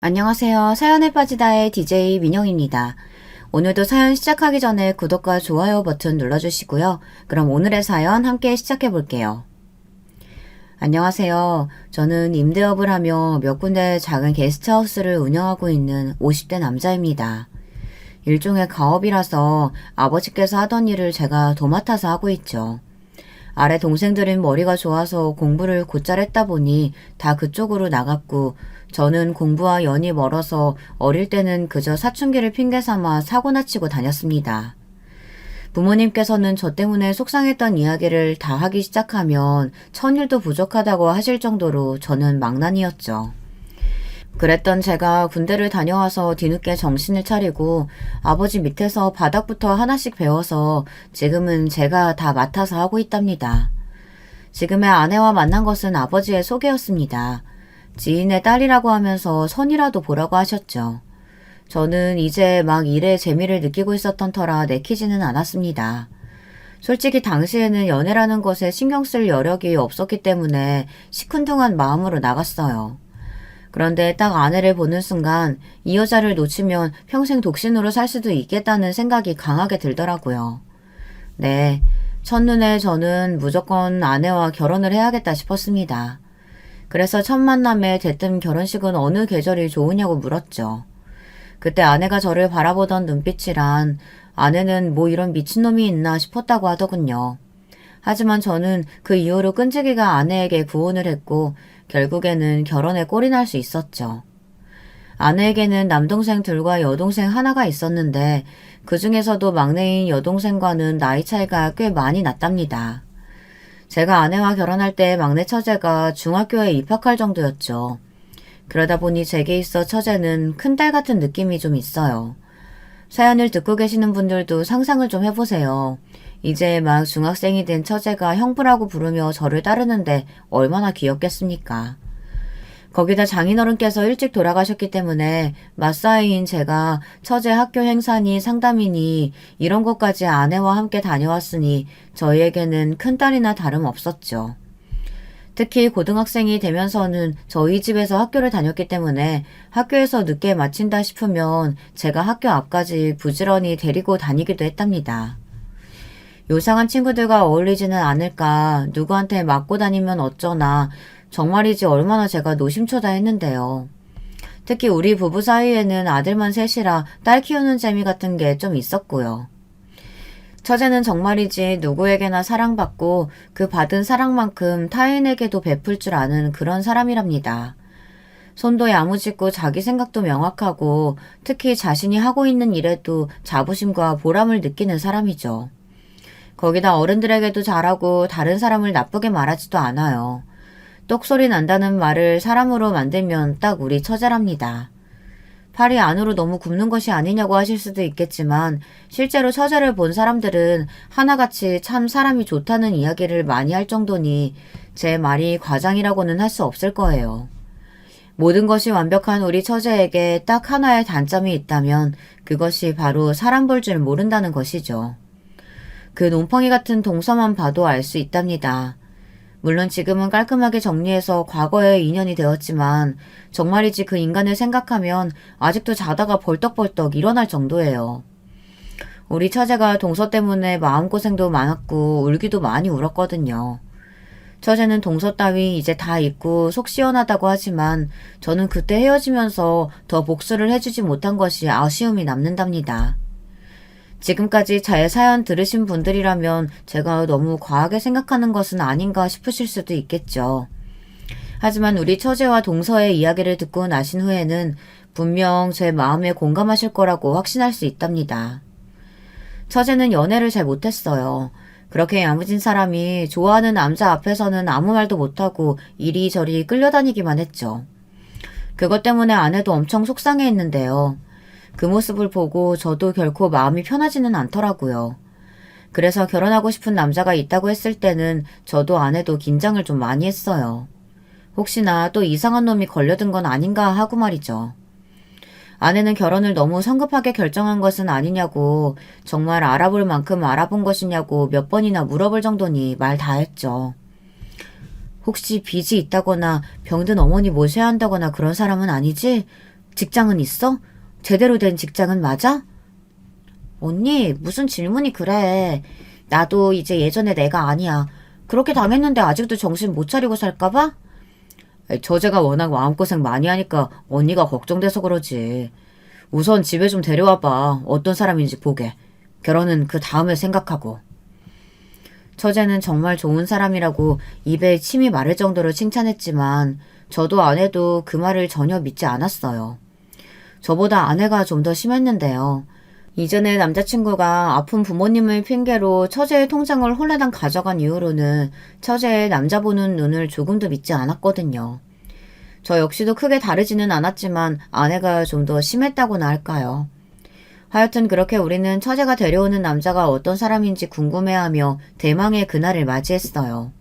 안녕하세요. 사연에 빠지다의 DJ 민영입니다. 오늘도 사연 시작하기 전에 구독과 좋아요 버튼 눌러주시고요. 그럼 오늘의 사연 함께 시작해 볼게요. 안녕하세요. 저는 임대업을 하며 몇 군데 작은 게스트하우스를 운영하고 있는 50대 남자입니다. 일종의 가업이라서 아버지께서 하던 일을 제가 도맡아서 하고 있죠. 아래 동생들은 머리가 좋아서 공부를 곧잘 했다 보니 다 그쪽으로 나갔고 저는 공부와 연이 멀어서 어릴 때는 그저 사춘기를 핑계 삼아 사고나 치고 다녔습니다. 부모님께서는 저 때문에 속상했던 이야기를 다 하기 시작하면 천일도 부족하다고 하실 정도로 저는 망난이었죠. 그랬던 제가 군대를 다녀와서 뒤늦게 정신을 차리고 아버지 밑에서 바닥부터 하나씩 배워서 지금은 제가 다 맡아서 하고 있답니다. 지금의 아내와 만난 것은 아버지의 소개였습니다. 지인의 딸이라고 하면서 선이라도 보라고 하셨죠. 저는 이제 막 일에 재미를 느끼고 있었던 터라 내키지는 않았습니다. 솔직히 당시에는 연애라는 것에 신경 쓸 여력이 없었기 때문에 시큰둥한 마음으로 나갔어요. 그런데 딱 아내를 보는 순간 이 여자를 놓치면 평생 독신으로 살 수도 있겠다는 생각이 강하게 들더라고요. 네, 첫눈에 저는 무조건 아내와 결혼을 해야겠다 싶었습니다. 그래서 첫 만남에 대뜸 결혼식은 어느 계절이 좋으냐고 물었죠. 그때 아내가 저를 바라보던 눈빛이란 아내는 뭐 이런 미친놈이 있나 싶었다고 하더군요. 하지만 저는 그 이후로 끈질기가 아내에게 구혼을 했고 결국에는 결혼에 꼴이 날 수 있었죠. 아내에게는 남동생 둘과 여동생 하나가 있었는데 그 중에서도 막내인 여동생과는 나이 차이가 꽤 많이 났답니다. 제가 아내와 결혼할 때 막내 처제가 중학교에 입학할 정도였죠. 그러다 보니 제게 있어 처제는 큰딸 같은 느낌이 좀 있어요. 사연을 듣고 계시는 분들도 상상을 좀 해보세요. 이제 막 중학생이 된 처제가 형부라고 부르며 저를 따르는데 얼마나 귀엽겠습니까? 거기다 장인어른께서 일찍 돌아가셨기 때문에 맞사이인 제가 처제 학교 행사니 상담이니 이런 것까지 아내와 함께 다녀왔으니 저희에게는 큰딸이나 다름없었죠. 특히 고등학생이 되면서는 저희 집에서 학교를 다녔기 때문에 학교에서 늦게 마친다 싶으면 제가 학교 앞까지 부지런히 데리고 다니기도 했답니다. 요상한 친구들과 어울리지는 않을까, 누구한테 맞고 다니면 어쩌나, 정말이지 얼마나 제가 노심초사했는데요. 특히 우리 부부 사이에는 아들만 셋이라 딸 키우는 재미 같은 게 좀 있었고요. 처제는 정말이지 누구에게나 사랑받고 그 받은 사랑만큼 타인에게도 베풀 줄 아는 그런 사람이랍니다. 손도 야무지고 자기 생각도 명확하고 특히 자신이 하고 있는 일에도 자부심과 보람을 느끼는 사람이죠. 거기다 어른들에게도 잘하고 다른 사람을 나쁘게 말하지도 않아요. 똑소리 난다는 말을 사람으로 만들면 딱 우리 처제랍니다. 팔이 안으로 너무 굽는 것이 아니냐고 하실 수도 있겠지만 실제로 처제를 본 사람들은 하나같이 참 사람이 좋다는 이야기를 많이 할 정도니 제 말이 과장이라고는 할 수 없을 거예요. 모든 것이 완벽한 우리 처제에게 딱 하나의 단점이 있다면 그것이 바로 사람 볼 줄 모른다는 것이죠. 그 놈펑이 같은 동서만 봐도 알 수 있답니다. 물론 지금은 깔끔하게 정리해서 과거에 인연이 되었지만 정말이지 그 인간을 생각하면 아직도 자다가 벌떡벌떡 일어날 정도예요. 우리 처제가 동서 때문에 마음고생도 많았고 울기도 많이 울었거든요. 처제는 동서 따위 이제 다 잊고 속 시원하다고 하지만 저는 그때 헤어지면서 더 복수를 해주지 못한 것이 아쉬움이 남는답니다. 지금까지 제 사연 들으신 분들이라면 제가 너무 과하게 생각하는 것은 아닌가 싶으실 수도 있겠죠. 하지만 우리 처제와 동서의 이야기를 듣고 나신 후에는 분명 제 마음에 공감하실 거라고 확신할 수 있답니다. 처제는 연애를 잘 못했어요. 그렇게 야무진 사람이 좋아하는 남자 앞에서는 아무 말도 못하고 이리저리 끌려다니기만 했죠. 그것 때문에 아내도 엄청 속상해했는데요. 그 모습을 보고 저도 결코 마음이 편하지는 않더라고요. 그래서 결혼하고 싶은 남자가 있다고 했을 때는 저도 아내도 긴장을 좀 많이 했어요. 혹시나 또 이상한 놈이 걸려든 건 아닌가 하고 말이죠. 아내는 결혼을 너무 성급하게 결정한 것은 아니냐고, 정말 알아볼 만큼 알아본 것이냐고 몇 번이나 물어볼 정도니 말 다 했죠. 혹시 빚이 있다거나 병든 어머니 모셔야 한다거나 그런 사람은 아니지? 직장은 있어? 제대로 된 직장은 맞아? 언니, 무슨 질문이 그래. 나도 이제 예전에 내가 아니야. 그렇게 당했는데 아직도 정신 못 차리고 살까봐? 처제가 워낙 마음고생 많이 하니까 언니가 걱정돼서 그러지. 우선 집에 좀 데려와봐. 어떤 사람인지 보게. 결혼은 그 다음에 생각하고. 처제는 정말 좋은 사람이라고 입에 침이 마를 정도로 칭찬했지만 저도 아내도 그 말을 전혀 믿지 않았어요. 저보다 아내가 좀 더 심했는데요. 이전에 남자친구가 아픈 부모님을 핑계로 처제의 통장을 홀라당 가져간 이후로는 처제의 남자 보는 눈을 조금도 믿지 않았거든요. 저 역시도 크게 다르지는 않았지만 아내가 좀 더 심했다고나 할까요. 하여튼 그렇게 우리는 처제가 데려오는 남자가 어떤 사람인지 궁금해하며 대망의 그날을 맞이했어요.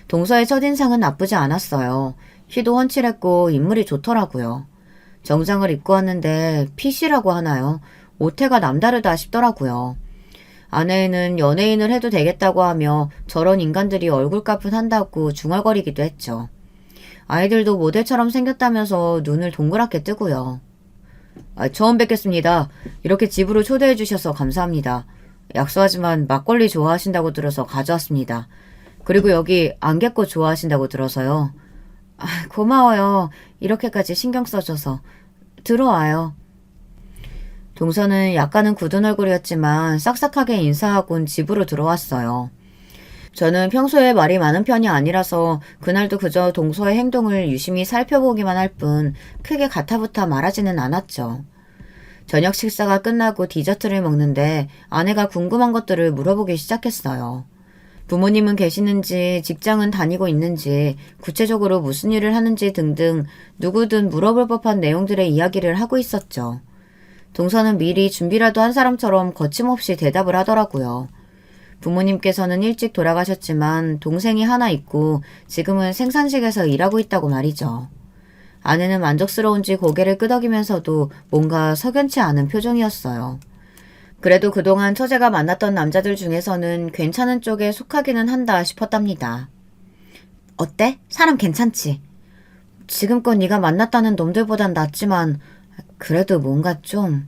동서의 첫인상은 나쁘지 않았어요. 키도 훤칠했고 인물이 좋더라고요. 정장을 입고 왔는데 핏이라고 하나요? 옷태가 남다르다 싶더라고요. 아내는 연예인을 해도 되겠다고 하며 저런 인간들이 얼굴값은 한다고 중얼거리기도 했죠. 아이들도 모델처럼 생겼다면서 눈을 동그랗게 뜨고요. 처음 뵙겠습니다. 이렇게 집으로 초대해 주셔서 감사합니다. 약소하지만 막걸리 좋아하신다고 들어서 가져왔습니다. 그리고 여기 안개꽃 좋아하신다고 들어서요. 고마워요. 이렇게까지 신경 써줘서. 들어와요. 동서는 약간은 굳은 얼굴이었지만 싹싹하게 인사하곤 집으로 들어왔어요. 저는 평소에 말이 많은 편이 아니라서 그날도 그저 동서의 행동을 유심히 살펴보기만 할 뿐 크게 가타부타 말하지는 않았죠. 저녁 식사가 끝나고 디저트를 먹는데 아내가 궁금한 것들을 물어보기 시작했어요. 부모님은 계시는지, 직장은 다니고 있는지, 구체적으로 무슨 일을 하는지 등등 누구든 물어볼 법한 내용들의 이야기를 하고 있었죠. 동서는 미리 준비라도 한 사람처럼 거침없이 대답을 하더라고요. 부모님께서는 일찍 돌아가셨지만 동생이 하나 있고 지금은 생산직에서 일하고 있다고 말이죠. 아내는 만족스러운지 고개를 끄덕이면서도 뭔가 석연치 않은 표정이었어요. 그래도 그동안 처제가 만났던 남자들 중에서는 괜찮은 쪽에 속하기는 한다 싶었답니다. 어때? 사람 괜찮지? 지금껏 네가 만났다는 놈들보단 낫지만 그래도 뭔가 좀...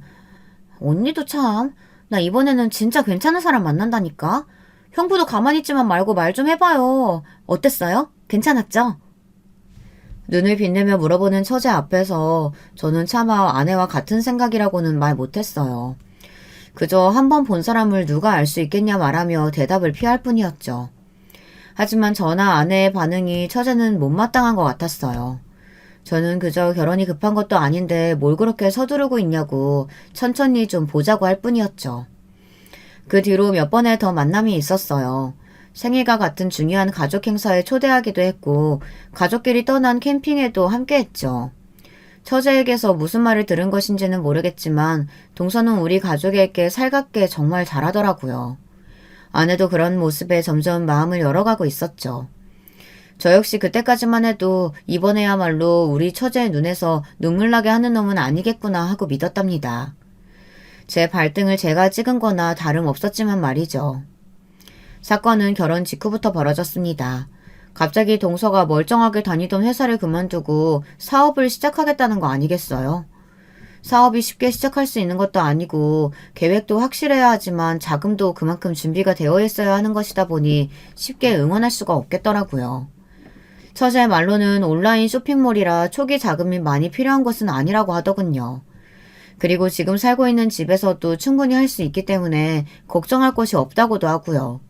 언니도 참... 나 이번에는 진짜 괜찮은 사람 만난다니까? 형부도 가만히 있지만 말고 말 좀 해봐요. 어땠어요? 괜찮았죠? 눈을 빛내며 물어보는 처제 앞에서 저는 차마 아내와 같은 생각이라고는 말 못했어요. 그저 한 번 본 사람을 누가 알 수 있겠냐 말하며 대답을 피할 뿐이었죠. 하지만 저나 아내의 반응이 처제는 못마땅한 것 같았어요. 저는 그저 결혼이 급한 것도 아닌데 뭘 그렇게 서두르고 있냐고 천천히 좀 보자고 할 뿐이었죠. 그 뒤로 몇 번의 더 만남이 있었어요. 생일과 같은 중요한 가족 행사에 초대하기도 했고 가족끼리 떠난 캠핑에도 함께했죠. 처제에게서 무슨 말을 들은 것인지는 모르겠지만 동서는 우리 가족에게 살갑게 정말 잘하더라고요. 아내도 그런 모습에 점점 마음을 열어가고 있었죠. 저 역시 그때까지만 해도 이번에야말로 우리 처제의 눈에서 눈물 나게 하는 놈은 아니겠구나 하고 믿었답니다. 제 발등을 제가 찍은 거나 다름없었지만 말이죠. 사건은 결혼 직후부터 벌어졌습니다. 갑자기 동서가 멀쩡하게 다니던 회사를 그만두고 사업을 시작하겠다는 거 아니겠어요? 사업이 쉽게 시작할 수 있는 것도 아니고 계획도 확실해야 하지만 자금도 그만큼 준비가 되어 있어야 하는 것이다 보니 쉽게 응원할 수가 없겠더라고요. 처제의 말로는 온라인 쇼핑몰이라 초기 자금이 많이 필요한 것은 아니라고 하더군요. 그리고 지금 살고 있는 집에서도 충분히 할 수 있기 때문에 걱정할 것이 없다고도 하고요.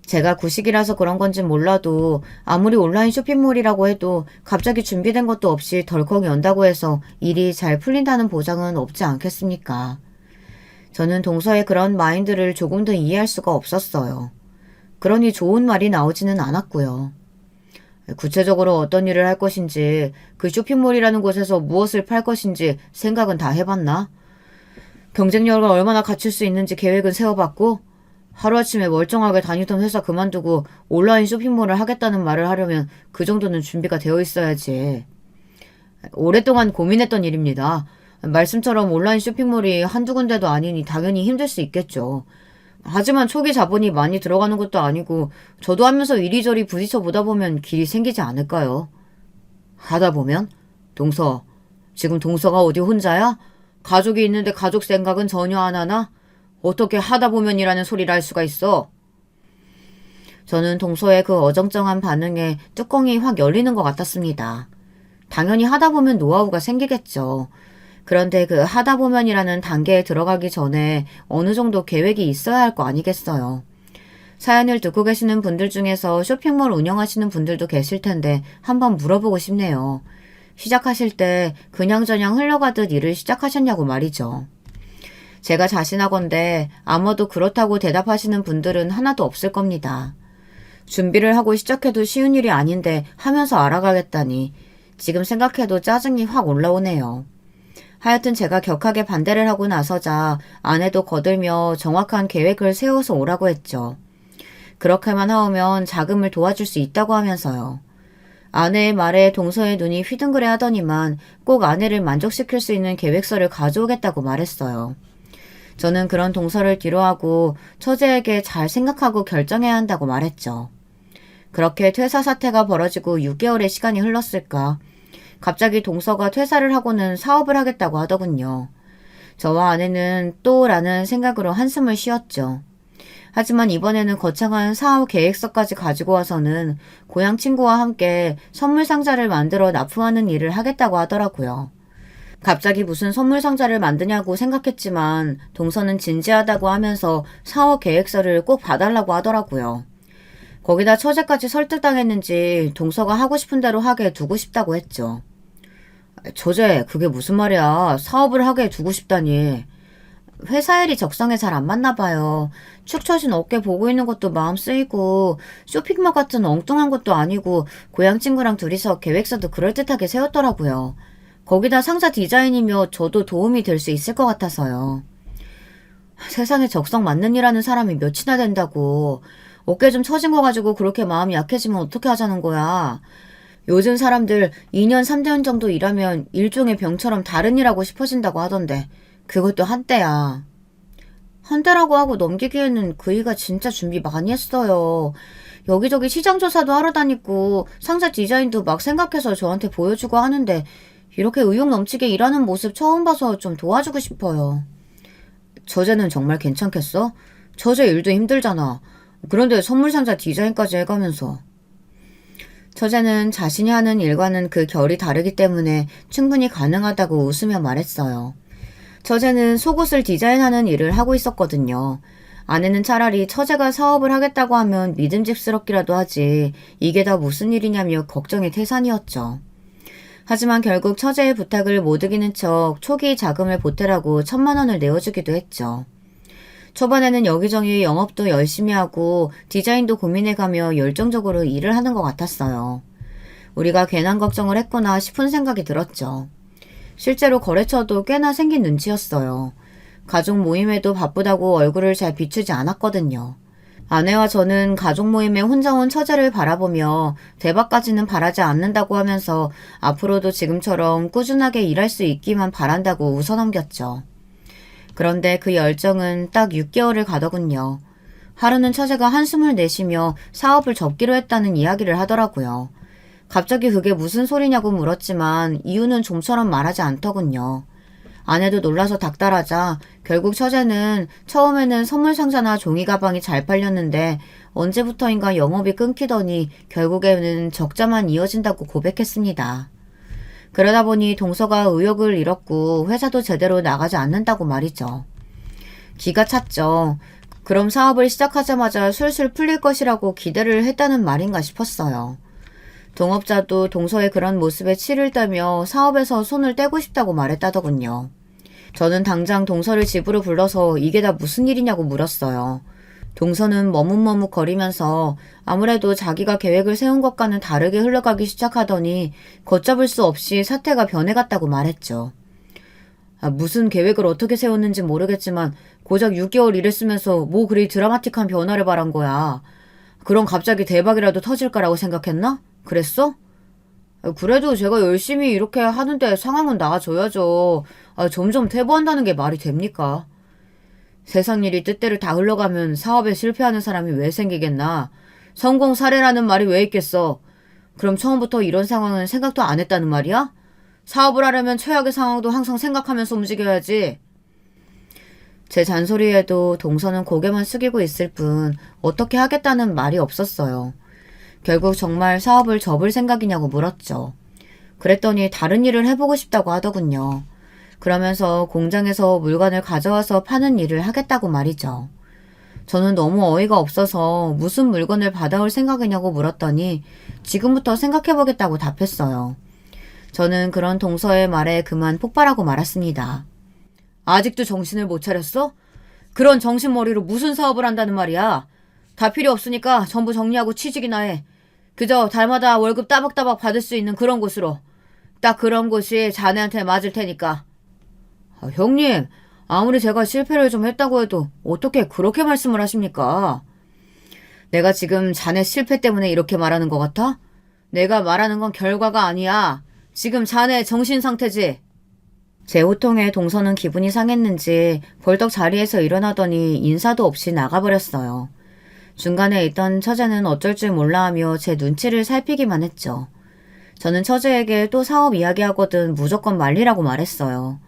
제가 구식이라서 그런 건진 몰라도 아무리 온라인 쇼핑몰이라고 해도 갑자기 준비된 것도 없이 덜컥 연다고 해서 일이 잘 풀린다는 보장은 없지 않겠습니까? 저는 동서의 그런 마인드를 조금 더 이해할 수가 없었어요. 그러니 좋은 말이 나오지는 않았고요. 구체적으로 어떤 일을 할 것인지, 그 쇼핑몰이라는 곳에서 무엇을 팔 것인지 생각은 다 해봤나? 경쟁력을 얼마나 갖출 수 있는지 계획은 세워봤고, 하루아침에 멀쩡하게 다니던 회사 그만두고 온라인 쇼핑몰을 하겠다는 말을 하려면 그 정도는 준비가 되어 있어야지. 오랫동안 고민했던 일입니다. 말씀처럼 온라인 쇼핑몰이 한두 군데도 아니니 당연히 힘들 수 있겠죠. 하지만 초기 자본이 많이 들어가는 것도 아니고 저도 하면서 이리저리 부딪혀 보다 보면 길이 생기지 않을까요? 하다 보면? 동서, 지금 동서가 어디 혼자야? 가족이 있는데 가족 생각은 전혀 안 하나? 어떻게 하다 보면이라는 소리를 할 수가 있어? 저는 동서의 그 어정쩡한 반응에 뚜껑이 확 열리는 것 같았습니다. 당연히 하다 보면 노하우가 생기겠죠. 그런데 그 하다 보면이라는 단계에 들어가기 전에 어느 정도 계획이 있어야 할 거 아니겠어요. 사연을 듣고 계시는 분들 중에서 쇼핑몰 운영하시는 분들도 계실 텐데 한번 물어보고 싶네요. 시작하실 때 그냥저냥 흘러가듯 일을 시작하셨냐고 말이죠. 제가 자신하건대 아마도 그렇다고 대답하시는 분들은 하나도 없을 겁니다. 준비를 하고 시작해도 쉬운 일이 아닌데 하면서 알아가겠다니 지금 생각해도 짜증이 확 올라오네요. 하여튼 제가 격하게 반대를 하고 나서자 아내도 거들며 정확한 계획을 세워서 오라고 했죠. 그렇게만 하오면 자금을 도와줄 수 있다고 하면서요. 아내의 말에 동서의 눈이 휘둥그레 하더니만 꼭 아내를 만족시킬 수 있는 계획서를 가져오겠다고 말했어요. 저는 그런 동서를 뒤로하고 처제에게 잘 생각하고 결정해야 한다고 말했죠. 그렇게 퇴사 사태가 벌어지고 6개월의 시간이 흘렀을까. 갑자기 동서가 퇴사를 하고는 사업을 하겠다고 하더군요. 저와 아내는 또 라는 생각으로 한숨을 쉬었죠. 하지만 이번에는 거창한 사업 계획서까지 가지고 와서는 고향 친구와 함께 선물 상자를 만들어 납품하는 일을 하겠다고 하더라고요. 갑자기 무슨 선물 상자를 만드냐고 생각했지만 동서는 진지하다고 하면서 사업 계획서를 꼭 봐달라고 하더라고요. 거기다 처제까지 설득당했는지 동서가 하고 싶은 대로 하게 두고 싶다고 했죠. 처제, 그게 무슨 말이야. 사업을 하게 두고 싶다니. 회사 일이 적성에 잘 안 맞나 봐요. 축 처진 어깨 보고 있는 것도 마음 쓰이고 쇼핑몰 같은 엉뚱한 것도 아니고 고향 친구랑 둘이서 계획서도 그럴듯하게 세웠더라고요. 거기다 상자 디자인이며 저도 도움이 될 수 있을 것 같아서요. 세상에 적성 맞는 일 하는 사람이 몇이나 된다고. 어깨 좀 처진 거 가지고 그렇게 마음이 약해지면 어떻게 하자는 거야. 요즘 사람들 2년 3년 정도 일하면 일종의 병처럼 다른 일하고 싶어진다고 하던데 그것도 한때야. 한때라고 하고 넘기기에는 그이가 진짜 준비 많이 했어요. 여기저기 시장 조사도 하러 다니고 상자 디자인도 막 생각해서 저한테 보여주고 하는데 이렇게 의욕 넘치게 일하는 모습 처음 봐서 좀 도와주고 싶어요. 저제는 정말 괜찮겠어? 저제 일도 힘들잖아. 그런데 선물 상자 디자인까지 해가면서. 처제는 자신이 하는 일과는 그 결이 다르기 때문에 충분히 가능하다고 웃으며 말했어요. 처제는 속옷을 디자인하는 일을 하고 있었거든요. 아내는 차라리 처제가 사업을 하겠다고 하면 믿음직스럽기라도 하지 이게 다 무슨 일이냐며 걱정이 태산이었죠. 하지만 결국 처제의 부탁을 못 이기는 척 초기 자금을 보태라고 1,000만 원을 내어주기도 했죠. 초반에는 여기저기 영업도 열심히 하고 디자인도 고민해가며 열정적으로 일을 하는 것 같았어요. 우리가 괜한 걱정을 했구나 싶은 생각이 들었죠. 실제로 거래처도 꽤나 생긴 눈치였어요. 가족 모임에도 바쁘다고 얼굴을 잘 비추지 않았거든요. 아내와 저는 가족 모임에 혼자 온 처제를 바라보며 대박까지는 바라지 않는다고 하면서 앞으로도 지금처럼 꾸준하게 일할 수 있기만 바란다고 웃어넘겼죠. 그런데 그 열정은 딱 6개월을 가더군요. 하루는 처제가 한숨을 내쉬며 사업을 접기로 했다는 이야기를 하더라고요. 갑자기 그게 무슨 소리냐고 물었지만 이유는 좀처럼 말하지 않더군요. 아내도 놀라서 닥달하자 결국 처제는 처음에는 선물 상자나 종이 가방이 잘 팔렸는데 언제부터인가 영업이 끊기더니 결국에는 적자만 이어진다고 고백했습니다. 그러다 보니 동서가 의욕을 잃었고 회사도 제대로 나가지 않는다고 말이죠. 기가 찼죠. 그럼 사업을 시작하자마자 술술 풀릴 것이라고 기대를 했다는 말인가 싶었어요. 동업자도 동서의 그런 모습에 치를 떨며 사업에서 손을 떼고 싶다고 말했다더군요. 저는 당장 동서를 집으로 불러서 이게 다 무슨 일이냐고 물었어요. 동서는 머뭇머뭇거리면서 아무래도 자기가 계획을 세운 것과는 다르게 흘러가기 시작하더니 걷잡을 수 없이 사태가 변해갔다고 말했죠. 무슨 계획을 어떻게 세웠는지 모르겠지만 고작 6개월 일했으면서 뭐 그리 드라마틱한 변화를 바란 거야. 그럼 갑자기 대박이라도 터질 거라고 생각했나? 그랬어? 그래도 제가 열심히 이렇게 하는데 상황은 나아져야죠. 점점 퇴보한다는 게 말이 됩니까? 세상 일이 뜻대로 다 흘러가면 사업에 실패하는 사람이 왜 생기겠나? 성공 사례라는 말이 왜 있겠어? 그럼 처음부터 이런 상황은 생각도 안 했다는 말이야? 사업을 하려면 최악의 상황도 항상 생각하면서 움직여야지. 제 잔소리에도 동서는 고개만 숙이고 있을 뿐 어떻게 하겠다는 말이 없었어요. 결국 정말 사업을 접을 생각이냐고 물었죠. 그랬더니 다른 일을 해보고 싶다고 하더군요. 그러면서 공장에서 물건을 가져와서 파는 일을 하겠다고 말이죠. 저는 너무 어이가 없어서 무슨 물건을 받아올 생각이냐고 물었더니 지금부터 생각해보겠다고 답했어요. 저는 그런 동서의 말에 그만 폭발하고 말았습니다. 아직도 정신을 못 차렸어? 그런 정신머리로 무슨 사업을 한다는 말이야? 다 필요 없으니까 전부 정리하고 취직이나 해. 그저 달마다 월급 따박따박 받을 수 있는 그런 곳으로. 딱 그런 곳이 자네한테 맞을 테니까. 형님, 아무리 제가 실패를 좀 했다고 해도 어떻게 그렇게 말씀을 하십니까? 내가 지금 자네 실패 때문에 이렇게 말하는 것 같아? 내가 말하는 건 결과가 아니야. 지금 자네의 정신 상태지. 제 호통에 동서는 기분이 상했는지 벌떡 자리에서 일어나더니 인사도 없이 나가버렸어요. 중간에 있던 처제는 어쩔 줄 몰라 하며 제 눈치를 살피기만 했죠. 저는 처제에게 또 사업 이야기하거든 무조건 말리라고 말했어요.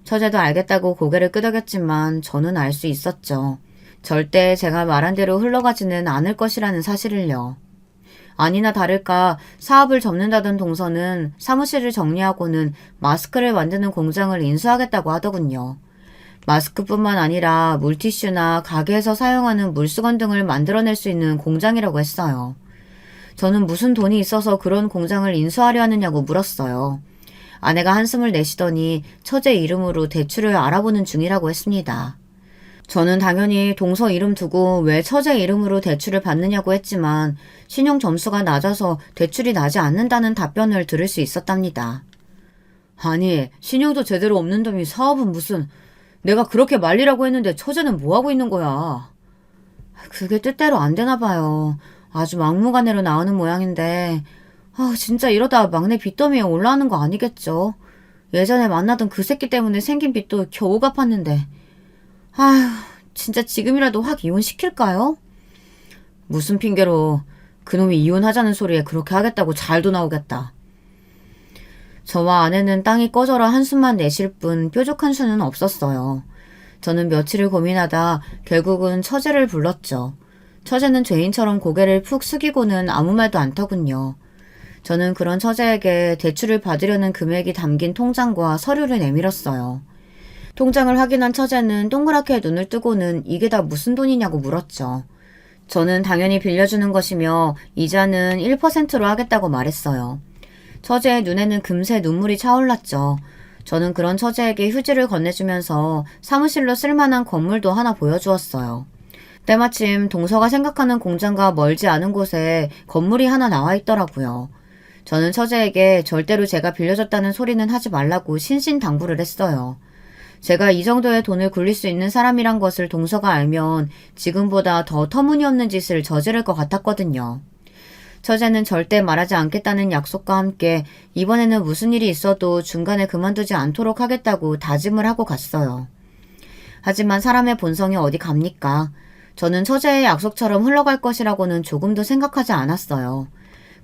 처제도 알겠다고 고개를 끄덕였지만 저는 알 수 있었죠. 절대 제가 말한 대로 흘러가지는 않을 것이라는 사실을요. 아니나 다를까 사업을 접는다던 동서는 사무실을 정리하고는 마스크를 만드는 공장을 인수하겠다고 하더군요. 마스크뿐만 아니라 물티슈나 가게에서 사용하는 물수건 등을 만들어낼 수 있는 공장이라고 했어요. 저는 무슨 돈이 있어서 그런 공장을 인수하려 하느냐고 물었어요. 아내가 한숨을 내쉬더니 처제 이름으로 대출을 알아보는 중이라고 했습니다. 저는 당연히 동서 이름 두고 왜 처제 이름으로 대출을 받느냐고 했지만 신용 점수가 낮아서 대출이 나지 않는다는 답변을 들을 수 있었답니다. 아니, 신용도 제대로 없는 놈이 사업은 무슨... 내가 그렇게 말리라고 했는데 처제는 뭐하고 있는 거야? 그게 뜻대로 안 되나 봐요. 아주 막무가내로 나오는 모양인데 진짜 이러다 막내 빚더미에 올라오는 거 아니겠죠? 예전에 만나던 그 새끼 때문에 생긴 빚도 겨우 갚았는데 아휴, 진짜 지금이라도 확 이혼시킬까요? 무슨 핑계로 그놈이 이혼하자는 소리에 그렇게 하겠다고 잘도 나오겠다. 저와 아내는 땅이 꺼져라 한숨만 내쉴 뿐 뾰족한 수는 없었어요. 저는 며칠을 고민하다 결국은 처제를 불렀죠. 처제는 죄인처럼 고개를 푹 숙이고는 아무 말도 않더군요. 저는 그런 처제에게 대출을 받으려는 금액이 담긴 통장과 서류를 내밀었어요. 통장을 확인한 처제는 동그랗게 눈을 뜨고는 이게 다 무슨 돈이냐고 물었죠. 저는 당연히 빌려주는 것이며 이자는 1%로 하겠다고 말했어요. 처제의 눈에는 금세 눈물이 차올랐죠. 저는 그런 처제에게 휴지를 건네주면서 사무실로 쓸만한 건물도 하나 보여주었어요. 때마침 동서가 생각하는 공장과 멀지 않은 곳에 건물이 하나 나와 있더라고요. 저는 처제에게 절대로 제가 빌려줬다는 소리는 하지 말라고 신신당부를 했어요. 제가 이 정도의 돈을 굴릴 수 있는 사람이란 것을 동서가 알면 지금보다 더 터무니없는 짓을 저지를 것 같았거든요. 처제는 절대 말하지 않겠다는 약속과 함께 이번에는 무슨 일이 있어도 중간에 그만두지 않도록 하겠다고 다짐을 하고 갔어요. 하지만 사람의 본성이 어디 갑니까? 저는 처제의 약속처럼 흘러갈 것이라고는 조금도 생각하지 않았어요.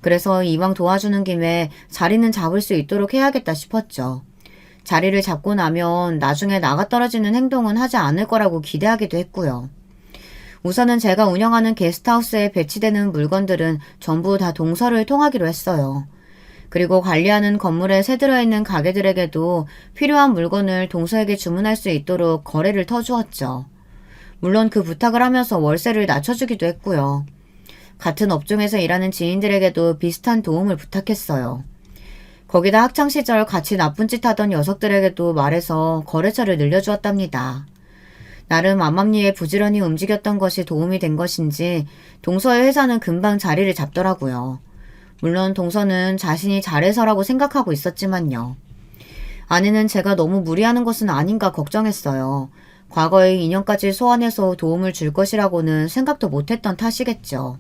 그래서 이왕 도와주는 김에 자리는 잡을 수 있도록 해야겠다 싶었죠. 자리를 잡고 나면 나중에 나가 떨어지는 행동은 하지 않을 거라고 기대하기도 했고요. 우선은 제가 운영하는 게스트하우스에 배치되는 물건들은 전부 다 동서를 통하기로 했어요. 그리고 관리하는 건물에 새들어 있는 가게들에게도 필요한 물건을 동서에게 주문할 수 있도록 거래를 터주었죠. 물론 그 부탁을 하면서 월세를 낮춰주기도 했고요. 같은 업종에서 일하는 지인들에게도 비슷한 도움을 부탁했어요. 거기다 학창시절 같이 나쁜 짓 하던 녀석들에게도 말해서 거래처를 늘려주었답니다. 나름 암암리에 부지런히 움직였던 것이 도움이 된 것인지 동서의 회사는 금방 자리를 잡더라고요. 물론 동서는 자신이 잘해서라고 생각하고 있었지만요. 아내는 제가 너무 무리하는 것은 아닌가 걱정했어요. 과거의 인연까지 소환해서 도움을 줄 것이라고는 생각도 못했던 탓이겠죠.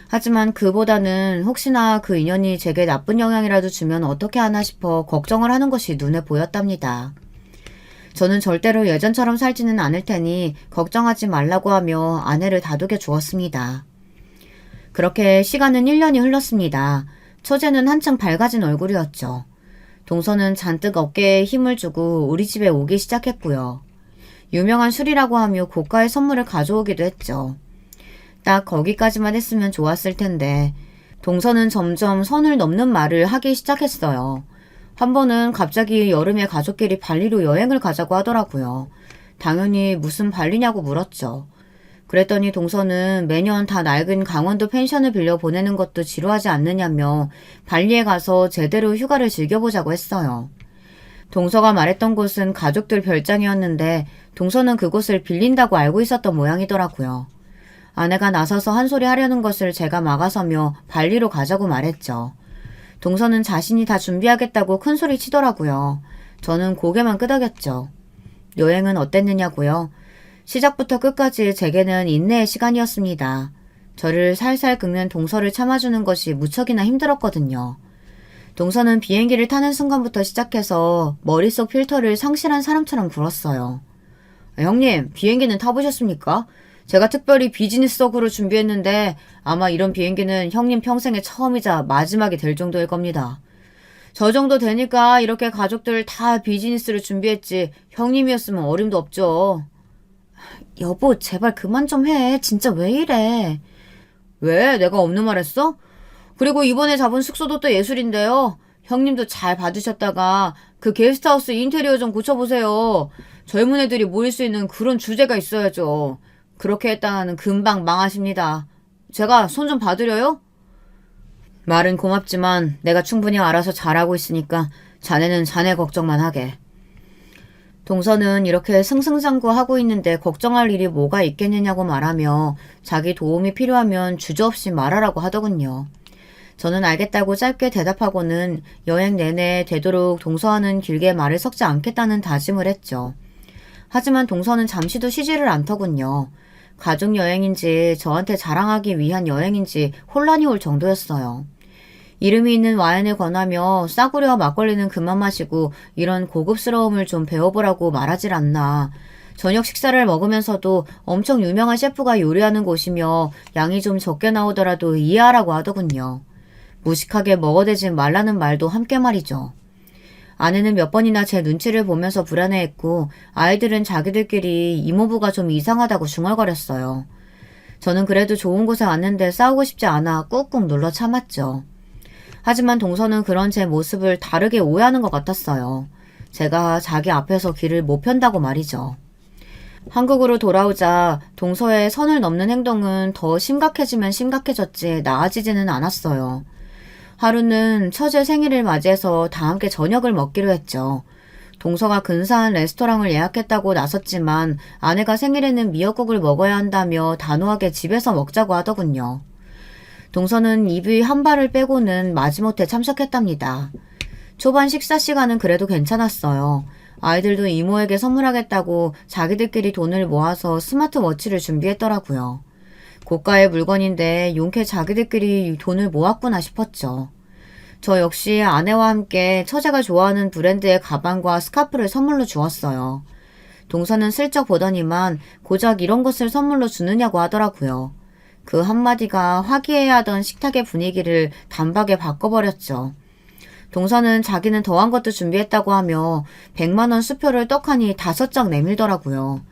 하지만 그보다는 혹시나 그 인연이 제게 나쁜 영향이라도 주면 어떻게 하나 싶어 걱정을 하는 것이 눈에 보였답니다. 저는 절대로 예전처럼 살지는 않을 테니 걱정하지 말라고 하며 아내를 다독여 주었습니다. 그렇게 시간은 1년이 흘렀습니다. 처제는 한층 밝아진 얼굴이었죠. 동서는 잔뜩 어깨에 힘을 주고 우리 집에 오기 시작했고요. 유명한 술이라고 하며 고가의 선물을 가져오기도 했죠. 딱 거기까지만 했으면 좋았을 텐데 동서는 점점 선을 넘는 말을 하기 시작했어요. 한 번은 갑자기 여름에 가족끼리 발리로 여행을 가자고 하더라고요. 당연히 무슨 발리냐고 물었죠. 그랬더니 동서는 매년 다 낡은 강원도 펜션을 빌려 보내는 것도 지루하지 않느냐며 발리에 가서 제대로 휴가를 즐겨보자고 했어요. 동서가 말했던 곳은 가족들 별장이었는데 동서는 그곳을 빌린다고 알고 있었던 모양이더라고요. 아내가 나서서 한 소리 하려는 것을 제가 막아서며 발리로 가자고 말했죠. 동서는 자신이 다 준비하겠다고 큰 소리 치더라고요. 저는 고개만 끄덕였죠. 여행은 어땠느냐고요? 시작부터 끝까지 제게는 인내의 시간이었습니다. 저를 살살 긁는 동서를 참아주는 것이 무척이나 힘들었거든요. 동서는 비행기를 타는 순간부터 시작해서 머릿속 필터를 상실한 사람처럼 굴었어요. 형님, 비행기는 타보셨습니까? 제가 특별히 비즈니스석으로 준비했는데 아마 이런 비행기는 형님 평생의 처음이자 마지막이 될 정도일 겁니다. 저 정도 되니까 이렇게 가족들 다 비즈니스를 준비했지 형님이었으면 어림도 없죠. 여보, 제발 그만 좀 해. 진짜 왜 이래? 왜? 내가 없는 말 했어? 그리고 이번에 잡은 숙소도 또 예술인데요. 형님도 잘 받으셨다가 그 게스트하우스 인테리어 좀 고쳐보세요. 젊은 애들이 모일 수 있는 그런 주제가 있어야죠. 그렇게 했다가는 금방 망하십니다. 제가 손 좀 봐드려요? 말은 고맙지만 내가 충분히 알아서 잘하고 있으니까 자네는 자네 걱정만 하게. 동서는 이렇게 승승장구하고 있는데 걱정할 일이 뭐가 있겠느냐고 말하며 자기 도움이 필요하면 주저없이 말하라고 하더군요. 저는 알겠다고 짧게 대답하고는 여행 내내 되도록 동서와는 길게 말을 섞지 않겠다는 다짐을 했죠. 하지만 동서는 잠시도 쉬지를 않더군요. 가족여행인지 저한테 자랑하기 위한 여행인지 혼란이 올 정도였어요. 이름이 있는 와인을 권하며 싸구려 막걸리는 그만 마시고 이런 고급스러움을 좀 배워보라고 말하질 않나. 저녁 식사를 먹으면서도 엄청 유명한 셰프가 요리하는 곳이며 양이 좀 적게 나오더라도 이해하라고 하더군요. 무식하게 먹어대지 말라는 말도 함께 말이죠. 아내는 몇 번이나 제 눈치를 보면서 불안해했고 아이들은 자기들끼리 이모부가 좀 이상하다고 중얼거렸어요. 저는 그래도 좋은 곳에 왔는데 싸우고 싶지 않아 꾹꾹 눌러 참았죠. 하지만 동서는 그런 제 모습을 다르게 오해하는 것 같았어요. 제가 자기 앞에서 귀를 못 편다고 말이죠. 한국으로 돌아오자 동서의 선을 넘는 행동은 더 심각해지면 심각해졌지 나아지지는 않았어요. 하루는 처제 생일을 맞이해서 다 함께 저녁을 먹기로 했죠. 동서가 근사한 레스토랑을 예약했다고 나섰지만 아내가 생일에는 미역국을 먹어야 한다며 단호하게 집에서 먹자고 하더군요. 동서는 입이 한 발을 빼고는 마지못해 참석했답니다. 초반 식사 시간은 그래도 괜찮았어요. 아이들도 이모에게 선물하겠다고 자기들끼리 돈을 모아서 스마트워치를 준비했더라고요. 고가의 물건인데 용케 자기들끼리 돈을 모았구나 싶었죠. 저 역시 아내와 함께 처제가 좋아하는 브랜드의 가방과 스카프를 선물로 주었어요. 동서는 슬쩍 보더니만 고작 이런 것을 선물로 주느냐고 하더라고요. 그 한마디가 화기애애하던 식탁의 분위기를 단박에 바꿔버렸죠. 동서는 자기는 더한 것도 준비했다고 하며 100만 원 수표를 떡하니 5장 내밀더라고요.